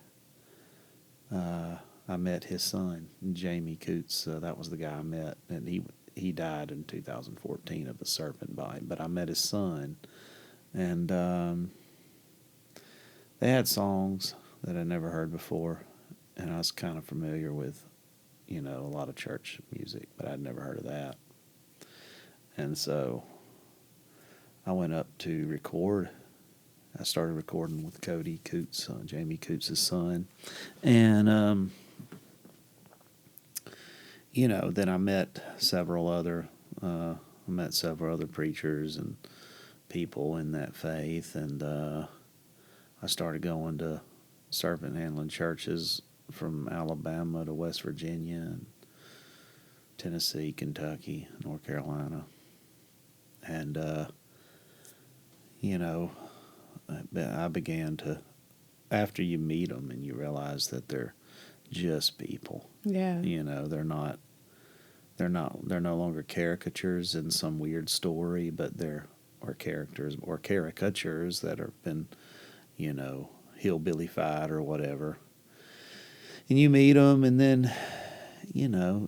I met his son, Jamie Coots. That was the guy I met, and he died in 2014 of a serpent bite. But I met his son, and they had songs that I never heard before, and I was kind of familiar with, a lot of church music, but I'd never heard of that. And so I went up to record. I started recording with Cody Coots, Jamie Coots' son, and then I met several other preachers and people in that faith, and I started going to serpent handling churches from Alabama to West Virginia and Tennessee, Kentucky, North Carolina, and I began to, after you meet them and you realize that they're just people. Yeah. They're no longer caricatures in some weird story, but they're caricatures that have been, hillbillified or whatever. And you meet them, and then,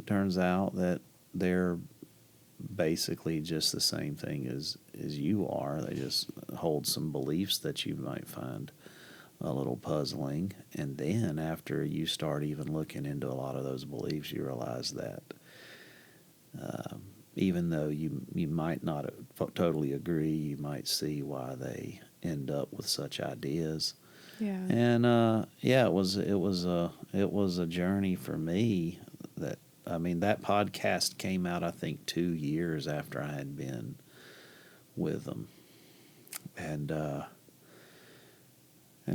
turns out that they're basically just the same thing as you are. They just hold some beliefs that you might find a little puzzling, and then after you start even looking into a lot of those beliefs, you realize that even though you might not totally agree, you might see why they end up with such ideas. Yeah. And it was a journey for me. That podcast came out, I think, 2 years after I had been with them, and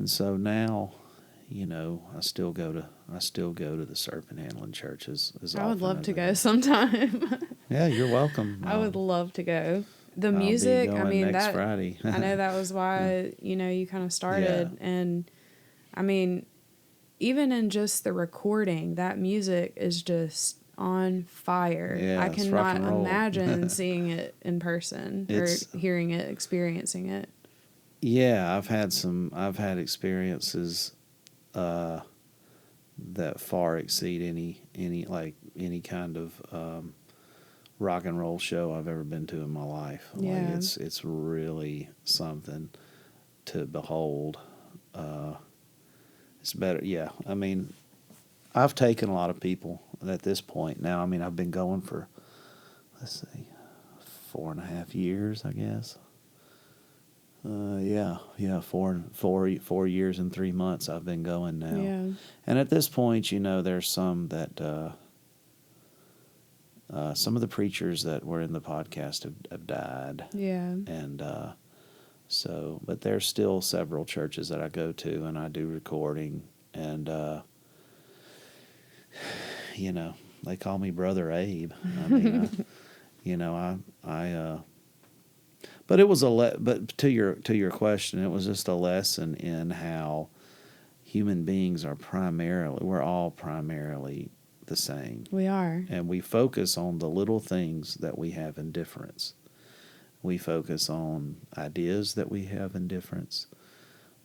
so now, I still go to the serpent handling churches as often. I would love as to I go can. sometime. Yeah, you're welcome. I would love to go. The I'll music, be going next that Friday. I know that was why you kind of started, Yeah. and even in just the recording, that music is just on fire. Yeah, I it's rock cannot and roll. imagine seeing it in person or hearing it, experiencing it. Yeah, I've had experiences that far exceed any kind of rock and roll show I've ever been to in my life. Yeah. Like it's really something to behold. It's better. Yeah, I've taken a lot of people at this point now. I've been going for, 4.5 years, I guess. 4 years and 3 months I've been going now. Yeah. And at this point, there's some that some of the preachers that were in the podcast have died. Yeah. And but there's still several churches that I go to, and I do recording, and they call me Brother Abe. But it was but to your question, it was just a lesson in how human beings we're all primarily the same. We are. And we focus on the little things that we have in difference. We focus on ideas that we have in difference,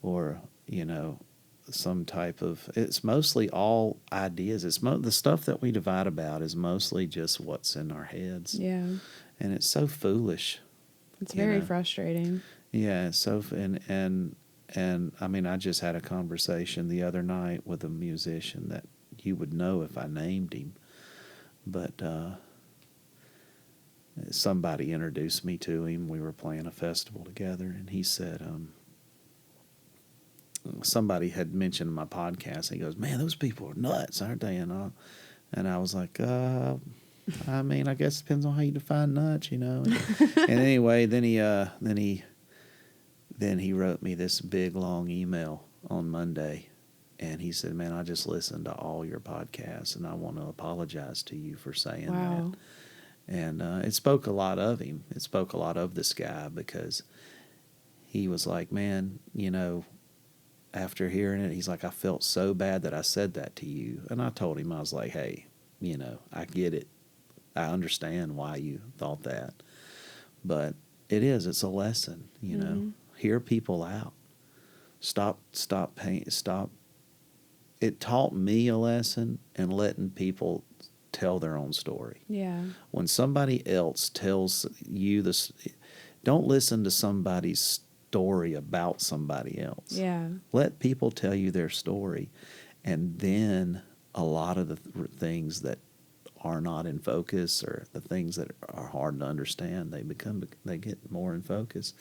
or, some type of, it's mostly all ideas. It's the stuff that we divide about is mostly just what's in our heads. Yeah. And it's so foolish. It's very frustrating. Yeah. So, and I just had a conversation the other night with a musician that you would know if I named him, but somebody introduced me to him. We were playing a festival together, and he said, somebody had mentioned my podcast. He goes, "Man, those people are nuts, aren't they?" And I was like, I guess it depends on how you define nuts, And anyway, then he wrote me this big long email on Monday, and he said, "Man, I just listened to all your podcasts, and I want to apologize to you for saying that." And it spoke a lot of him. It spoke a lot of this guy, because he was like, "Man, after hearing it," he's like, "I felt so bad that I said that to you." And I told him, I was like, "Hey, I get it. I understand why you thought that. But it's a lesson, Mm-hmm. Hear people out. Stop it taught me a lesson in letting people tell their own story. Yeah. When somebody else tells you this, don't listen to somebody's story about somebody else. Yeah. Let people tell you their story, and then a lot of the things that are not in focus, or the things that are hard to understand, they get more in focus.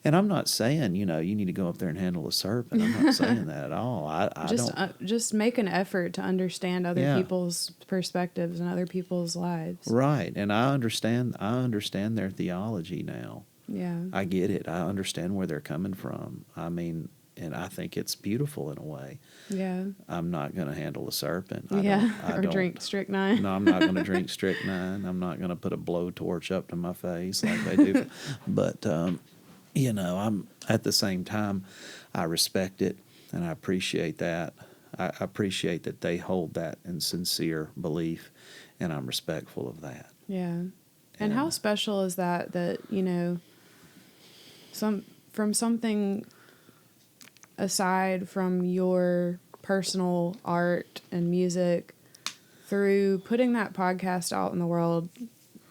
And I'm not saying, you need to go up there and handle a serpent. I'm not saying that at all. I don't. Just make an effort to understand other people's perspectives and other people's lives. Right, and I understand their theology now. Yeah. I get it. I understand where they're coming from. I mean, and I think it's beautiful in a way. Yeah. I'm not going to handle a serpent. Or drink strychnine. No, I'm not going to drink strychnine. I'm not going to put a blowtorch up to my face like they do. But, I'm at the same time, I respect it, and I appreciate that. I appreciate that they hold that in sincere belief, and I'm respectful of that. Yeah. And how special is that, from something aside from your personal art and music, through putting that podcast out in the world,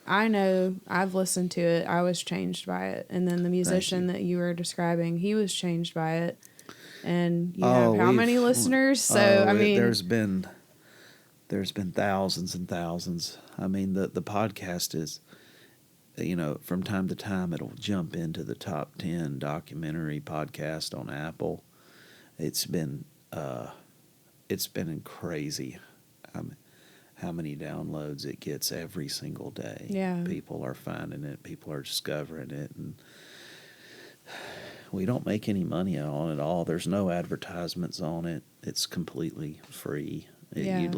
I know I've listened to it. I was changed by it. And then the musician that you were describing, he was changed by it. And you have how many listeners? So, I mean, there's been thousands and thousands. I mean, the podcast is, from time to time it'll jump into the top 10 documentary podcast on Apple. It's been crazy. How many downloads it gets every single day. Yeah. People are finding it. People are discovering it. And we don't make any money on it at all. There's no advertisements on it. It's completely free. You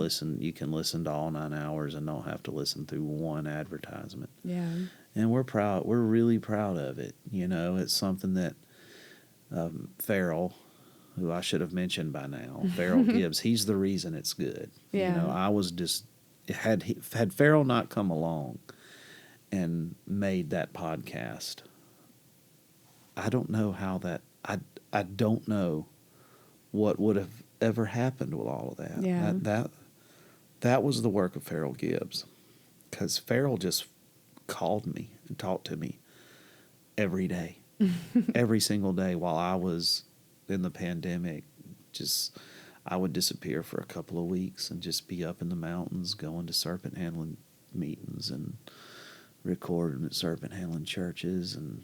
can listen to all 9 hours and don't have to listen through one advertisement. Yeah. And we're proud. We're really proud of it. It's something that Farrell, who I should have mentioned by now, Farrell Gibbs, he's the reason it's good. Yeah. I was just, had Farrell not come along and made that podcast, I don't know how that, I don't know what would have ever happened with all of that. Yeah. That was the work of Farrell Gibbs, because Farrell just called me and talked to me every day, every single day while I was in the pandemic. I would disappear for a couple of weeks and just be up in the mountains going to serpent handling meetings and recording at serpent handling churches and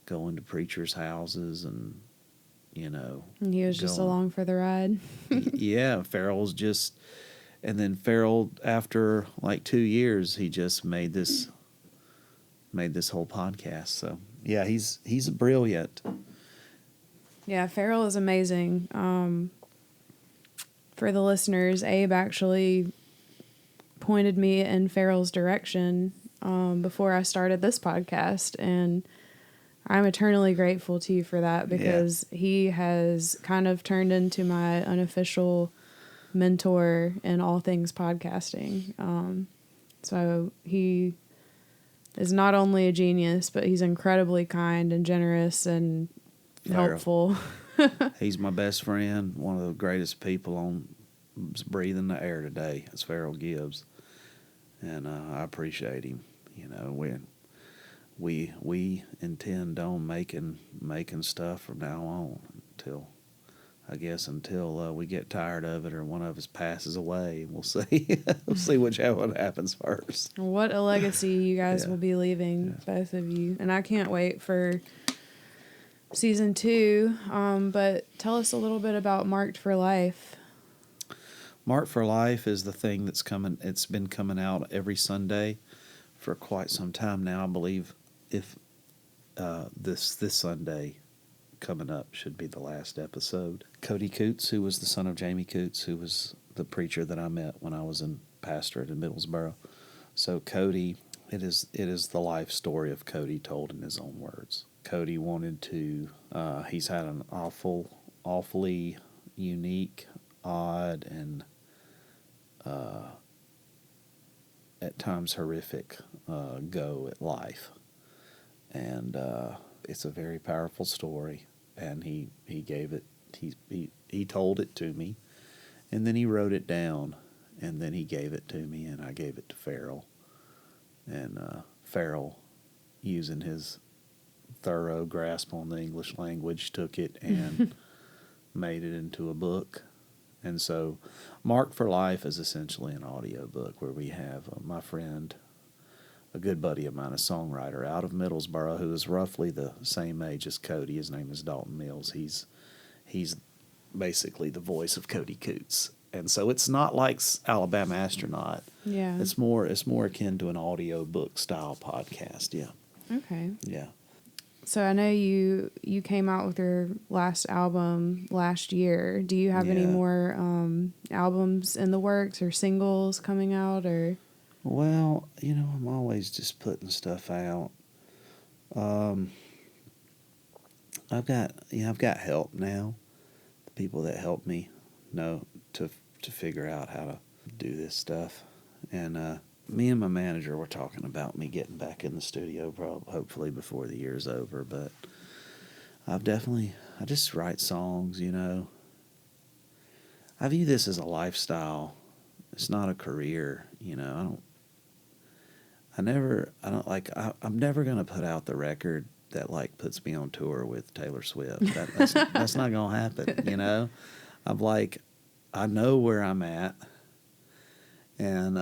going to preachers' houses and And he was just along for the ride. Yeah, Farrell's just, and then Farrell, after like 2 years, he just made this whole podcast. So yeah, he's brilliant. Yeah, Farrell is amazing. For the listeners, Abe actually pointed me in Farrell's direction before I started this podcast, and I'm eternally grateful to you for that, because he has kind of turned into my unofficial mentor in all things podcasting. So he is not only a genius, but he's incredibly kind and generous and helpful. He's my best friend, one of the greatest people on breathing the air today. It's Farrell Gibbs, and I appreciate him. We intend on making stuff from now on until we get tired of it or one of us passes away. We'll see. We'll see which one happens first. What a legacy you guys will be leaving, both of you. And I can't wait for season 2. But tell us a little bit about Marked for Life. Marked for Life is the thing that's coming. It's been coming out every Sunday for quite some time now. I believe if this Sunday coming up should be the last episode. Cody Coots, who was the son of Jamie Coots, who was the preacher that I met when I was in pastorate in Middlesboro. So Cody, it is the life story of Cody told in his own words. Cody wanted to, he's had an awfully unique, odd, and at times horrific go at life. And it's a very powerful story, and he gave it, he told it to me, And then he wrote it down, and then he gave it to me, and I gave it to Farrell. And Farrell, using his thorough grasp on the English language, took it and made it into a book. And so Mark for Life is essentially an audio book where we have my friend, a good buddy of mine, a songwriter out of Middlesboro, who is roughly the same age as Cody. His name is Dalton Mills. He's basically the voice of Cody Coots. And so it's not like Alabama Astronaut. Yeah. It's more akin to an audio book style podcast. Yeah. Okay. Yeah. So I know you came out with your last album last year. Do you have any more albums in the works or singles coming out or? Well, I'm always just putting stuff out. I've got help now. The people that help me know to figure out how to do this stuff. And me and my manager were talking about me getting back in the studio, hopefully before the year's over. But I just write songs. I view this as a lifestyle. It's not a career. I'm never gonna put out the record that puts me on tour with Taylor Swift. That's not gonna happen. I'm like, I know where I'm at, and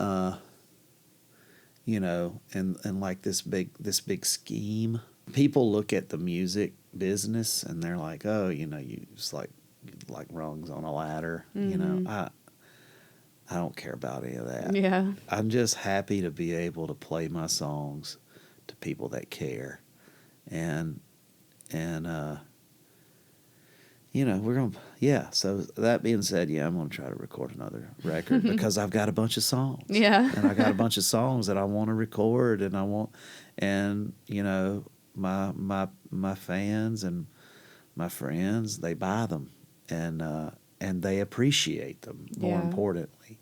and like this big scheme. People look at the music business and they're like, oh, you just like rungs on a ladder. Mm-hmm. I don't care about any of that. Yeah. I'm just happy to be able to play my songs to people that care. And so that being said, I'm going to try to record another record because I've got a bunch of songs. Yeah. And I got a bunch of songs that I want to record my fans and my friends, they buy them and they appreciate them, more importantly.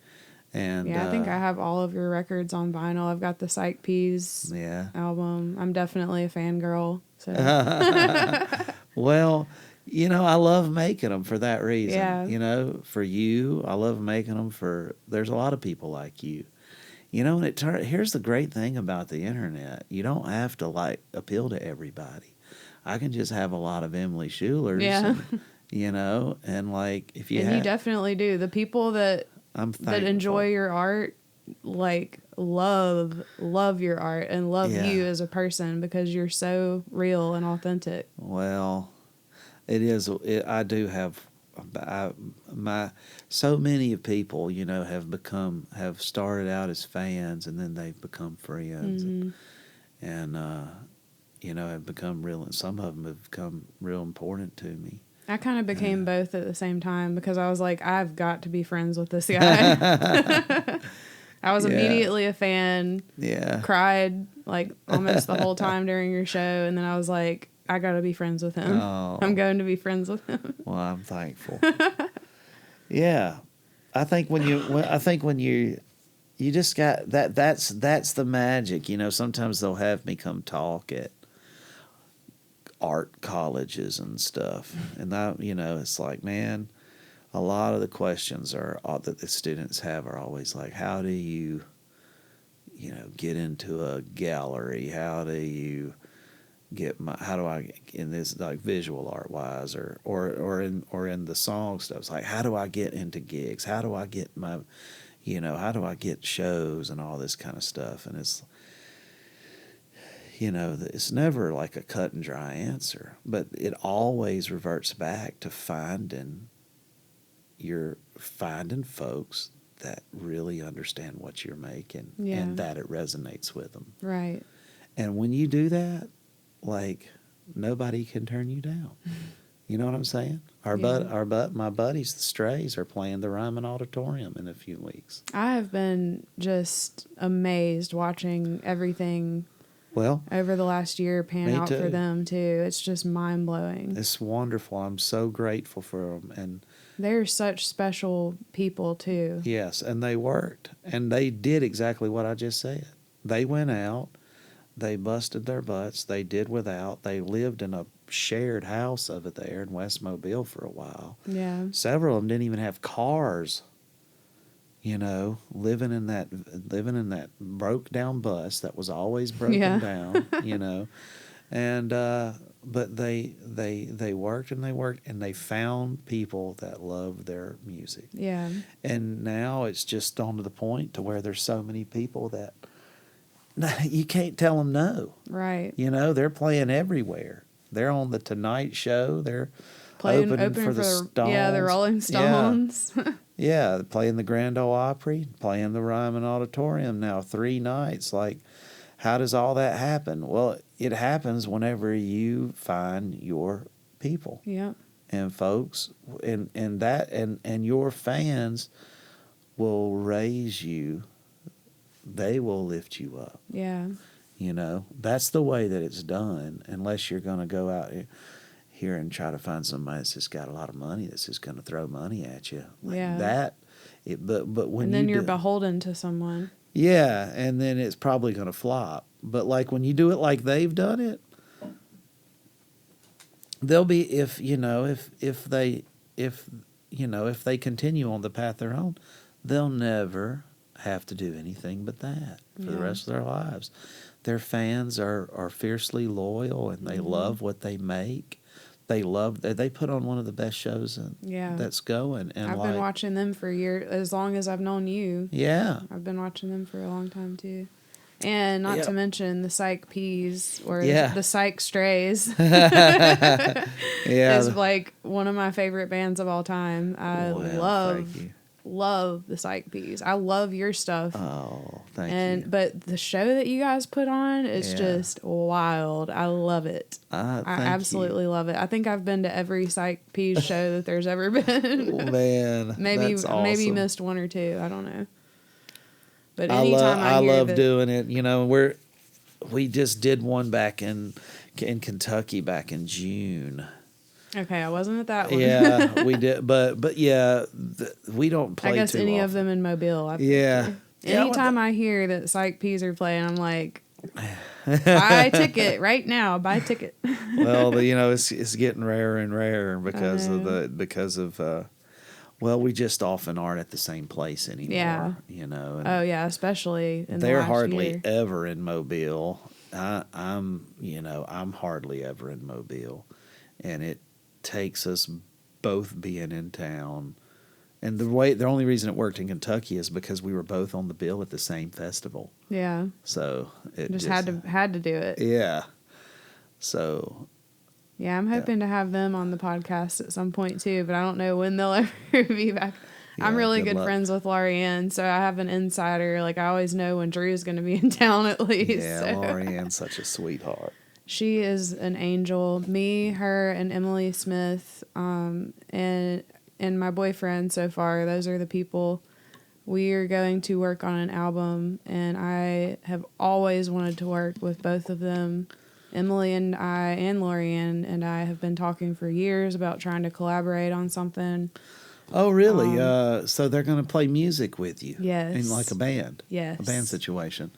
And I think I have all of your records on vinyl. I've got the Psych Peas album. I'm definitely a fangirl. So. Well, I love making them for that reason. Yeah. For you, I love making them there's a lot of people like you. And here's the great thing about the internet. You don't have to appeal to everybody. I can just have a lot of Emilee Shulers. Yeah. And if you you definitely do. The people that enjoy your art, love your art and love you as a person because you're so real and authentic. Well, it is. I do have so many people, have started out as fans and then they've become friends, and have become real. And some of them have become real important to me. I kind of became both at the same time because I was like, I've got to be friends with this guy. I was immediately a fan. Yeah. Cried almost the whole time during your show, and then I was like, I got to be friends with him. Oh. I'm going to be friends with him. Well, I'm thankful. Yeah. I think when you just got that's the magic. Sometimes they'll have me come talk at art colleges and stuff, and it's like, man, a lot of the questions that the students have are always like, how do you get into a gallery? How do you how do I in this visual art wise or in the song stuff? It's like, how do I get into gigs? How do I get how do I get shows and all this kind of stuff? And it's it's never a cut and dry answer, but it always reverts back to finding folks that really understand what you're making and that it resonates with them. Right. And when you do that, nobody can turn you down. You know what I'm saying? My buddies, the Strays, are playing the Ryman Auditorium in a few weeks. I have been just amazed watching everything over the last year pan out for them too. It's just mind blowing. It's wonderful. I'm so grateful for them, and they're such special people too. Yes, and they worked, and they did exactly what I just said. They went out, they busted their butts, they did without. They lived in a shared house over there in West Mobile for a while. Yeah. Several of them didn't even have cars living in that broke down bus that was always broken down, and but they worked and they worked and they found people that loved their music. Yeah. And now it's just on to the point to where there's so many people that you can't tell them no. Right. They're playing everywhere. They're on the Tonight Show. They're opening for the Stones. Yeah, the Rolling Stones. Yeah, playing the Grand Ole Opry, playing the Ryman Auditorium now 3 nights. Like, how does all that happen? Well, it happens whenever you find your people. Yeah. And folks, and your fans will raise you. They will lift you up. Yeah. That's the way that it's done, unless you're going to go out here and try to find somebody that's just got a lot of money that's just going to throw money at you. But when and then you're beholden to someone. Yeah, and then it's probably going to flop. But like when you do it like they've done it, they'll be if they continue on the path they're on, they'll never have to do anything but that for the rest of their lives. Their fans are fiercely loyal and they love what they make. They put on one of the best shows that's going. And I've been watching them for years, as long as I've known you. Yeah. I've been watching them for a long time too. And not to mention the Psych Peas or the Psych Strays. Is like one of my favorite bands of all time. I love the Psych Peas. I love your stuff. Oh, thank you. But the show that you guys put on is just wild. I love it. I absolutely love it. I think I've been to every Psych Peas show that there's ever been. Oh, man, maybe that's awesome. Maybe missed 1 or 2. I don't know. But anytime I love doing it. We just did one back in Kentucky back in June. Okay, I wasn't at that one. Yeah, we did, but yeah, we don't play. I guess too any often. of them in Mobile. Yeah. Anytime I hear that Psych Peas are playing, I'm like, buy a ticket right now. Buy a ticket. Well, it's getting rarer and rarer because we just often aren't at the same place anymore. Yeah. And especially in they're the last hardly year. ever in Mobile. I'm hardly ever in Mobile, and it takes us both being in town. And the only reason it worked in Kentucky is because we were both on the bill at the same festival. Yeah. So it just had to do it. Yeah. So. Yeah, I'm hoping to have them on the podcast at some point too, but I don't know when they'll ever be back. Yeah, I'm really good friends with Laurie Ann, so I have an insider. Like, I always know when Drew's going to be in town at least. Yeah, so. Laurie Ann's such a sweetheart. She is an angel. Me, her, and Emilee Smith, and my boyfriend so far, those are the people. We are going to work on an album, and I have always wanted to work with both of them. Emilee and I, and Laurie Ann and I, have been talking for years about trying to collaborate on something. Oh, really? So they're going to play music with you? Yes. In like a band? Yes. A band situation.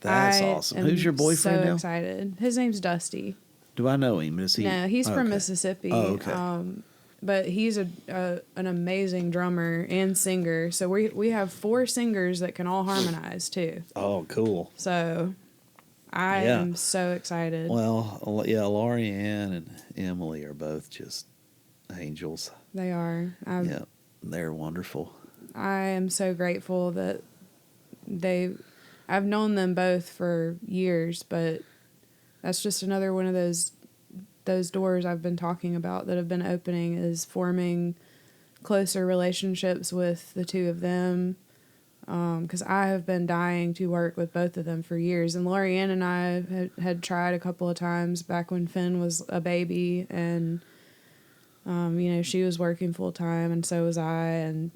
That's awesome. Who's your boyfriend now? So excited. His name's Dusty. Do I know him? Is he? No, he's from Mississippi. Oh, okay. But he's an amazing drummer and singer. So we have 4 singers that can all harmonize too. Oh, cool. So I am so excited. Well, yeah, Laurie Ann and Emilee are both just angels. They are. They're wonderful. I am so grateful that I've known them both for years, but that's just another one of those doors I've been talking about that have been opening, is forming closer relationships with the two of them. Because I have been dying to work with both of them for years. And Laurie Ann and I had tried a couple of times back when Finn was a baby, and she was working full time, and so was I.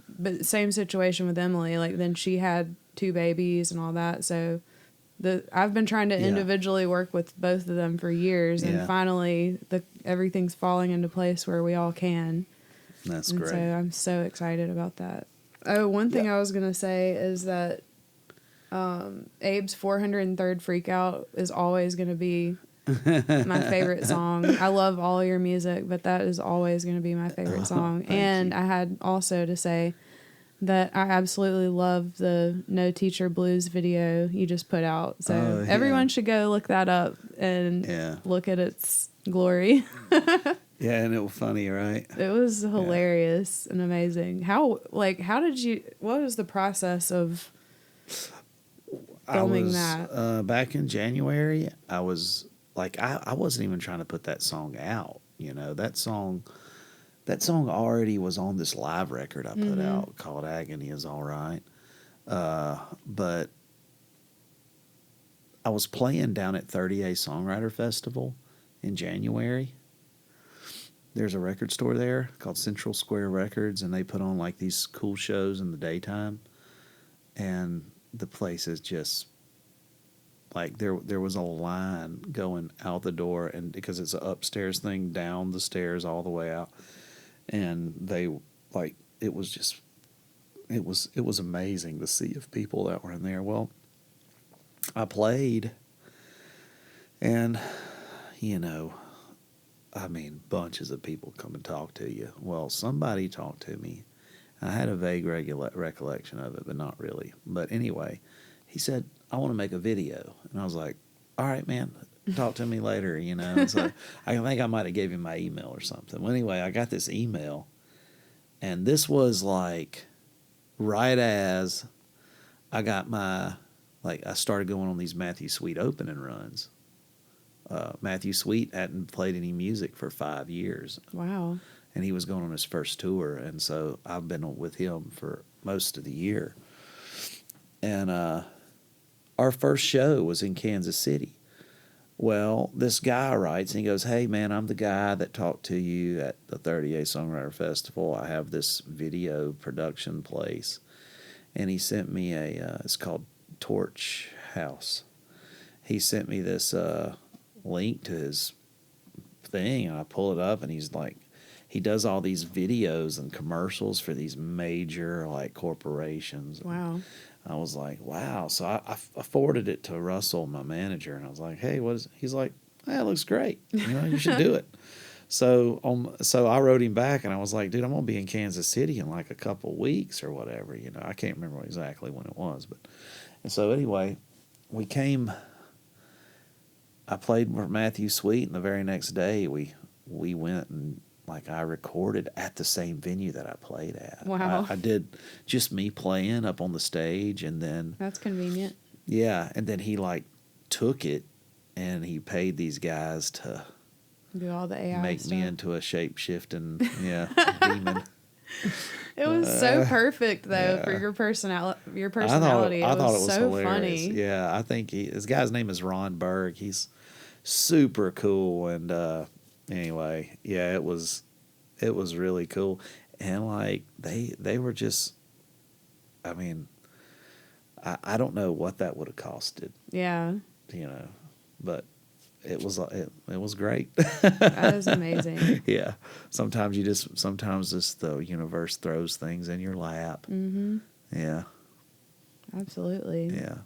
But same situation with Emilee. Like, then she had 2 babies and all that. So I've been trying to individually work with both of them for years, and finally everything's falling into place where we all can. That's great. So I'm so excited about that. Oh, one thing I was going to say is that Abe's 403rd Freakout is always going to be my favorite song. I love all your music, but that is always going to be my favorite song. And you. I had also to say, that I absolutely love the No Teacher Blues video you just put out. So everyone should go look that up and look at its glory. Yeah, and it was funny, right? It was hilarious and amazing. What was the process of filming that? Back in January, I was like, I wasn't even trying to put that song out. That song already was on this live record I put out called Agony Is All Right. But I was playing down at 30A Songwriter Festival in January. There's a record store there called Central Square Records, and they put on like these cool shows in the daytime. And the place is just like there was a line going out the door, and because it's an upstairs thing, down the stairs all the way out. And they like it was amazing the sea of people that were in there. Well, I played, and bunches of people come and talk to you. Well, somebody talked to me. I had a vague recollection of it, but not really. But anyway, he said, "I want to make a video," and I was like, "All right, man. Talk to me later," So I think I might have gave him my email or something. Well, anyway, I got this email, and this was like right as I got I started going on these Matthew Sweet opening runs. Matthew Sweet hadn't played any music for 5 years. Wow. And he was going on his first tour, and so I've been with him for most of the year. And our first show was in Kansas City. Well, this guy writes, and he goes, "Hey, man, I'm the guy that talked to you at the 30A Songwriter Festival. I have this video production place." And he sent me it's called Torch House. He sent me this link to his thing, and I pull it up, and he's like, he does all these videos and commercials for these major, like, corporations. Wow. I was like, wow. So I forwarded it to Russell, my manager, and I was like, "Hey, what is it?" He's like, "Hey, it looks great. You should do it." So I wrote him back, and I was like, "Dude, I'm going to be in Kansas City in like a couple weeks or whatever." I can't remember exactly when it was. And so anyway, I played with Matthew Sweet, and the very next day we went and I recorded at the same venue that I played at. Wow. I did just me playing up on the stage, and then... That's convenient. Yeah, and then he took it, and he paid these guys to... Do all the AI make stuff. me into a shape-shifting, demon. It was so perfect, though, for your personality. I thought it was so hilarious. funny. Yeah, I think this guy's name is Ron Berg. He's super cool, and anyway, yeah, it was really cool, and they were just, I don't know what that would have costed. Yeah. But it was great. That is amazing. Yeah. Sometimes the universe throws things in your lap. Mm-hmm. Yeah. Absolutely. Yeah.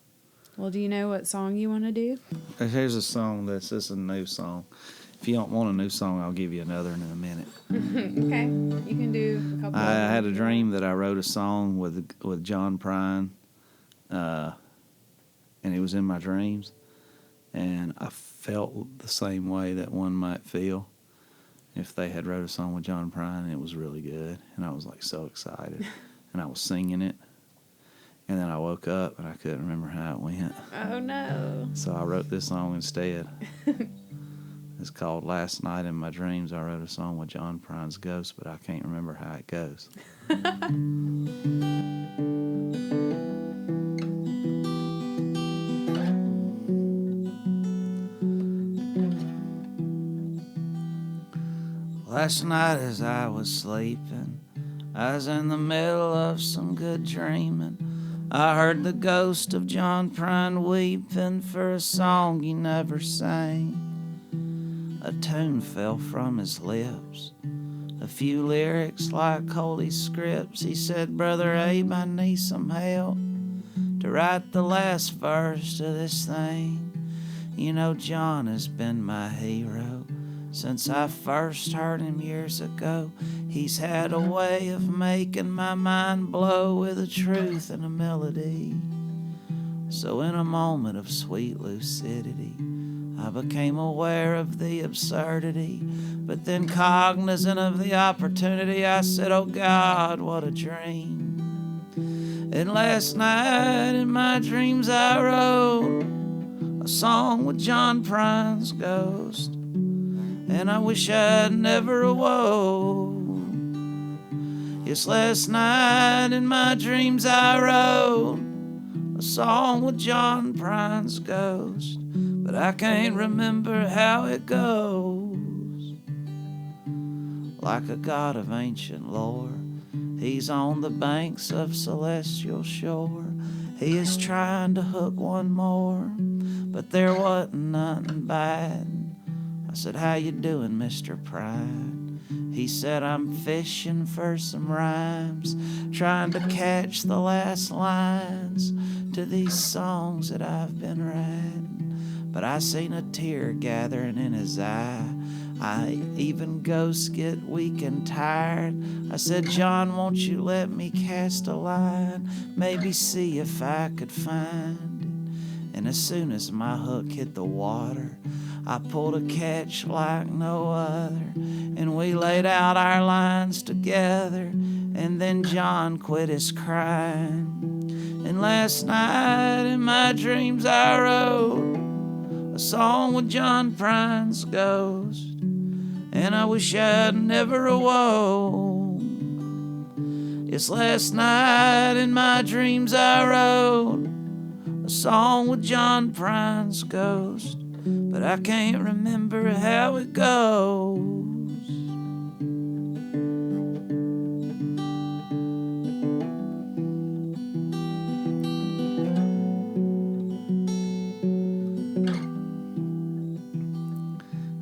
Well, do you know what song you want to do? Here's a song this is a new song. If you don't want a new song, I'll give you another in a minute. Okay. You can do a couple. I had a dream that I wrote a song with John Prine, and it was in my dreams. And I felt the same way that one might feel if they had wrote a song with John Prine, and it was really good. And I was so excited. And I was singing it. And then I woke up, and I couldn't remember how it went. Oh, no. So I wrote this song instead. It's called Last Night in My Dreams. I wrote a song with John Prine's Ghost, but I can't remember how it goes. Last night as I was sleeping, I was in the middle of some good dreaming. I heard the ghost of John Prine weeping for a song he never sang. A tune fell from his lips, a few lyrics like holy scripts. He said, "Brother Abe, I need some help to write the last verse to this thing. John has been my hero Since I first heard him years ago, he's had a way of making my mind blow with a truth and a melody. So in a moment of sweet lucidity, I became aware of the absurdity, but then cognizant of the opportunity, I said, oh God, what a dream. And last night in my dreams I wrote a song with John Prine's ghost, and I wish I'd never awoke. Yes, last night in my dreams I wrote a song with John Prine's ghost, but I can't remember how it goes. Like a god of ancient lore, he's on the banks of celestial shore. He is trying to hook one more, but there wasn't nothing bad. I said, how you doing, Mr. Prine? He said, I'm fishing for some rhymes, trying to catch the last lines to these songs that I've been writing. But I seen a tear gathering in his eye. Even ghosts get weak and tired. I said, John, won't you let me cast a line? Maybe see if I could find it. And as soon as my hook hit the water, I pulled a catch like no other, and we laid out our lines together, and then John quit his crying. And last night in my dreams I wrote a song with John Prine's ghost, and I wish I'd never awoke. Yes, last night in my dreams I wrote a song with John Prine's ghost, but I can't remember how it goes.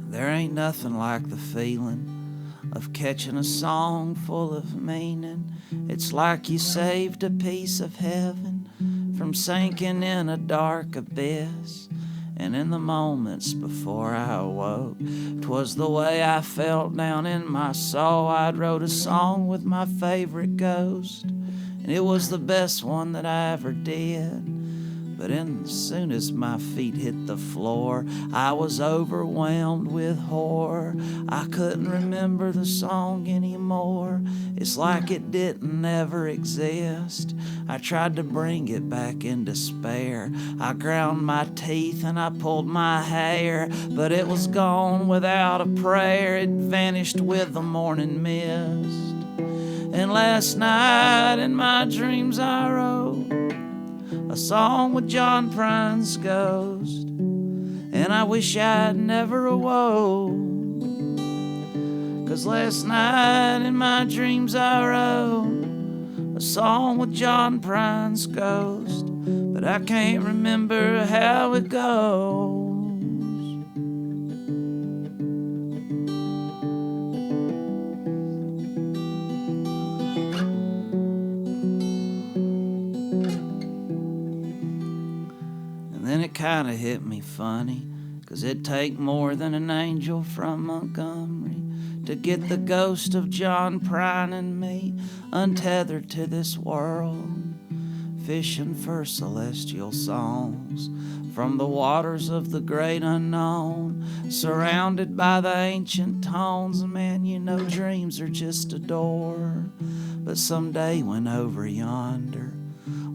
There ain't nothing like the feeling of catching a song full of meaning. It's like you saved a piece of heaven from sinking in a dark abyss. And in the moments before I awoke, 'twas the way I felt down in my soul. I'd wrote a song with my favorite ghost, and it was the best one that I ever did. But as soon as my feet hit the floor, I was overwhelmed with horror. I couldn't remember the song anymore. It's like it didn't ever exist. I tried to bring it back in despair. I ground my teeth and I pulled my hair, but it was gone without a prayer. It vanished with the morning mist. And last night in my dreams I wrote a song with John Prine's ghost, and I wish I'd never awoke. 'Cause last night in my dreams I wrote a song with John Prine's ghost, but I can't remember how it goes. Then it kinda hit me funny, 'cause it'd take more than an angel from Montgomery to get the ghost of John Prine and me untethered to this world, fishing for celestial songs from the waters of the great unknown, surrounded by the ancient tones. Man, you know dreams are just a door, but someday when over yonder,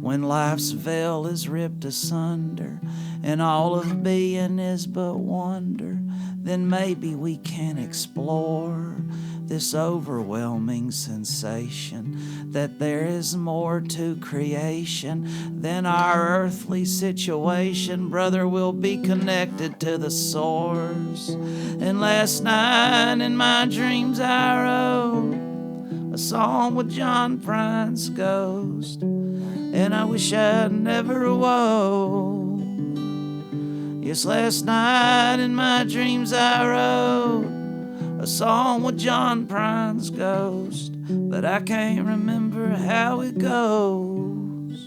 when life's veil is ripped asunder and all of being is but wonder, then maybe we can explore this overwhelming sensation that there is more to creation than our earthly situation. Brother, we'll be connected to the source. And last night in my dreams I wrote a song with John Prine's ghost, and I wish I'd never awoke. Yes, last night in my dreams I wrote a song with John Prine's ghost, but I can't remember how it goes.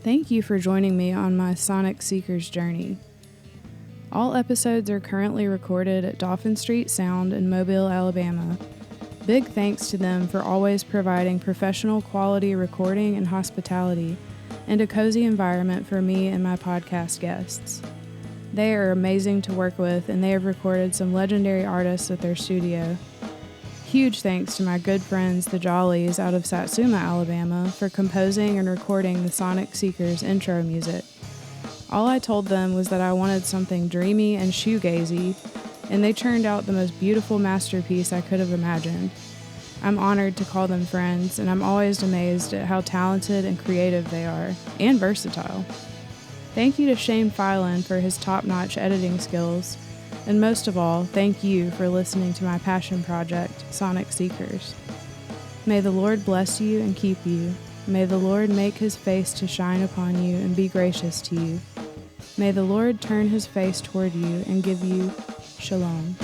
Thank you for joining me on my Sonic Seeker's journey. All episodes are currently recorded at Dauphin Street Sound in Mobile, Alabama. Big thanks to them for always providing professional quality recording and hospitality, and a cozy environment for me and my podcast guests. They are amazing to work with, and they have recorded some legendary artists at their studio. Huge thanks to my good friends, the Jollies, out of Satsuma, Alabama, for composing and recording the Sonic Seeker's intro music. All I told them was that I wanted something dreamy and shoegazy, and they turned out the most beautiful masterpiece I could have imagined. I'm honored to call them friends, and I'm always amazed at how talented and creative they are, and versatile. Thank you to Shane Filan for his top-notch editing skills, and most of all, thank you for listening to my passion project, Sonic Seekers. May the Lord bless you and keep you. May the Lord make his face to shine upon you and be gracious to you. May the Lord turn his face toward you and give you shalom.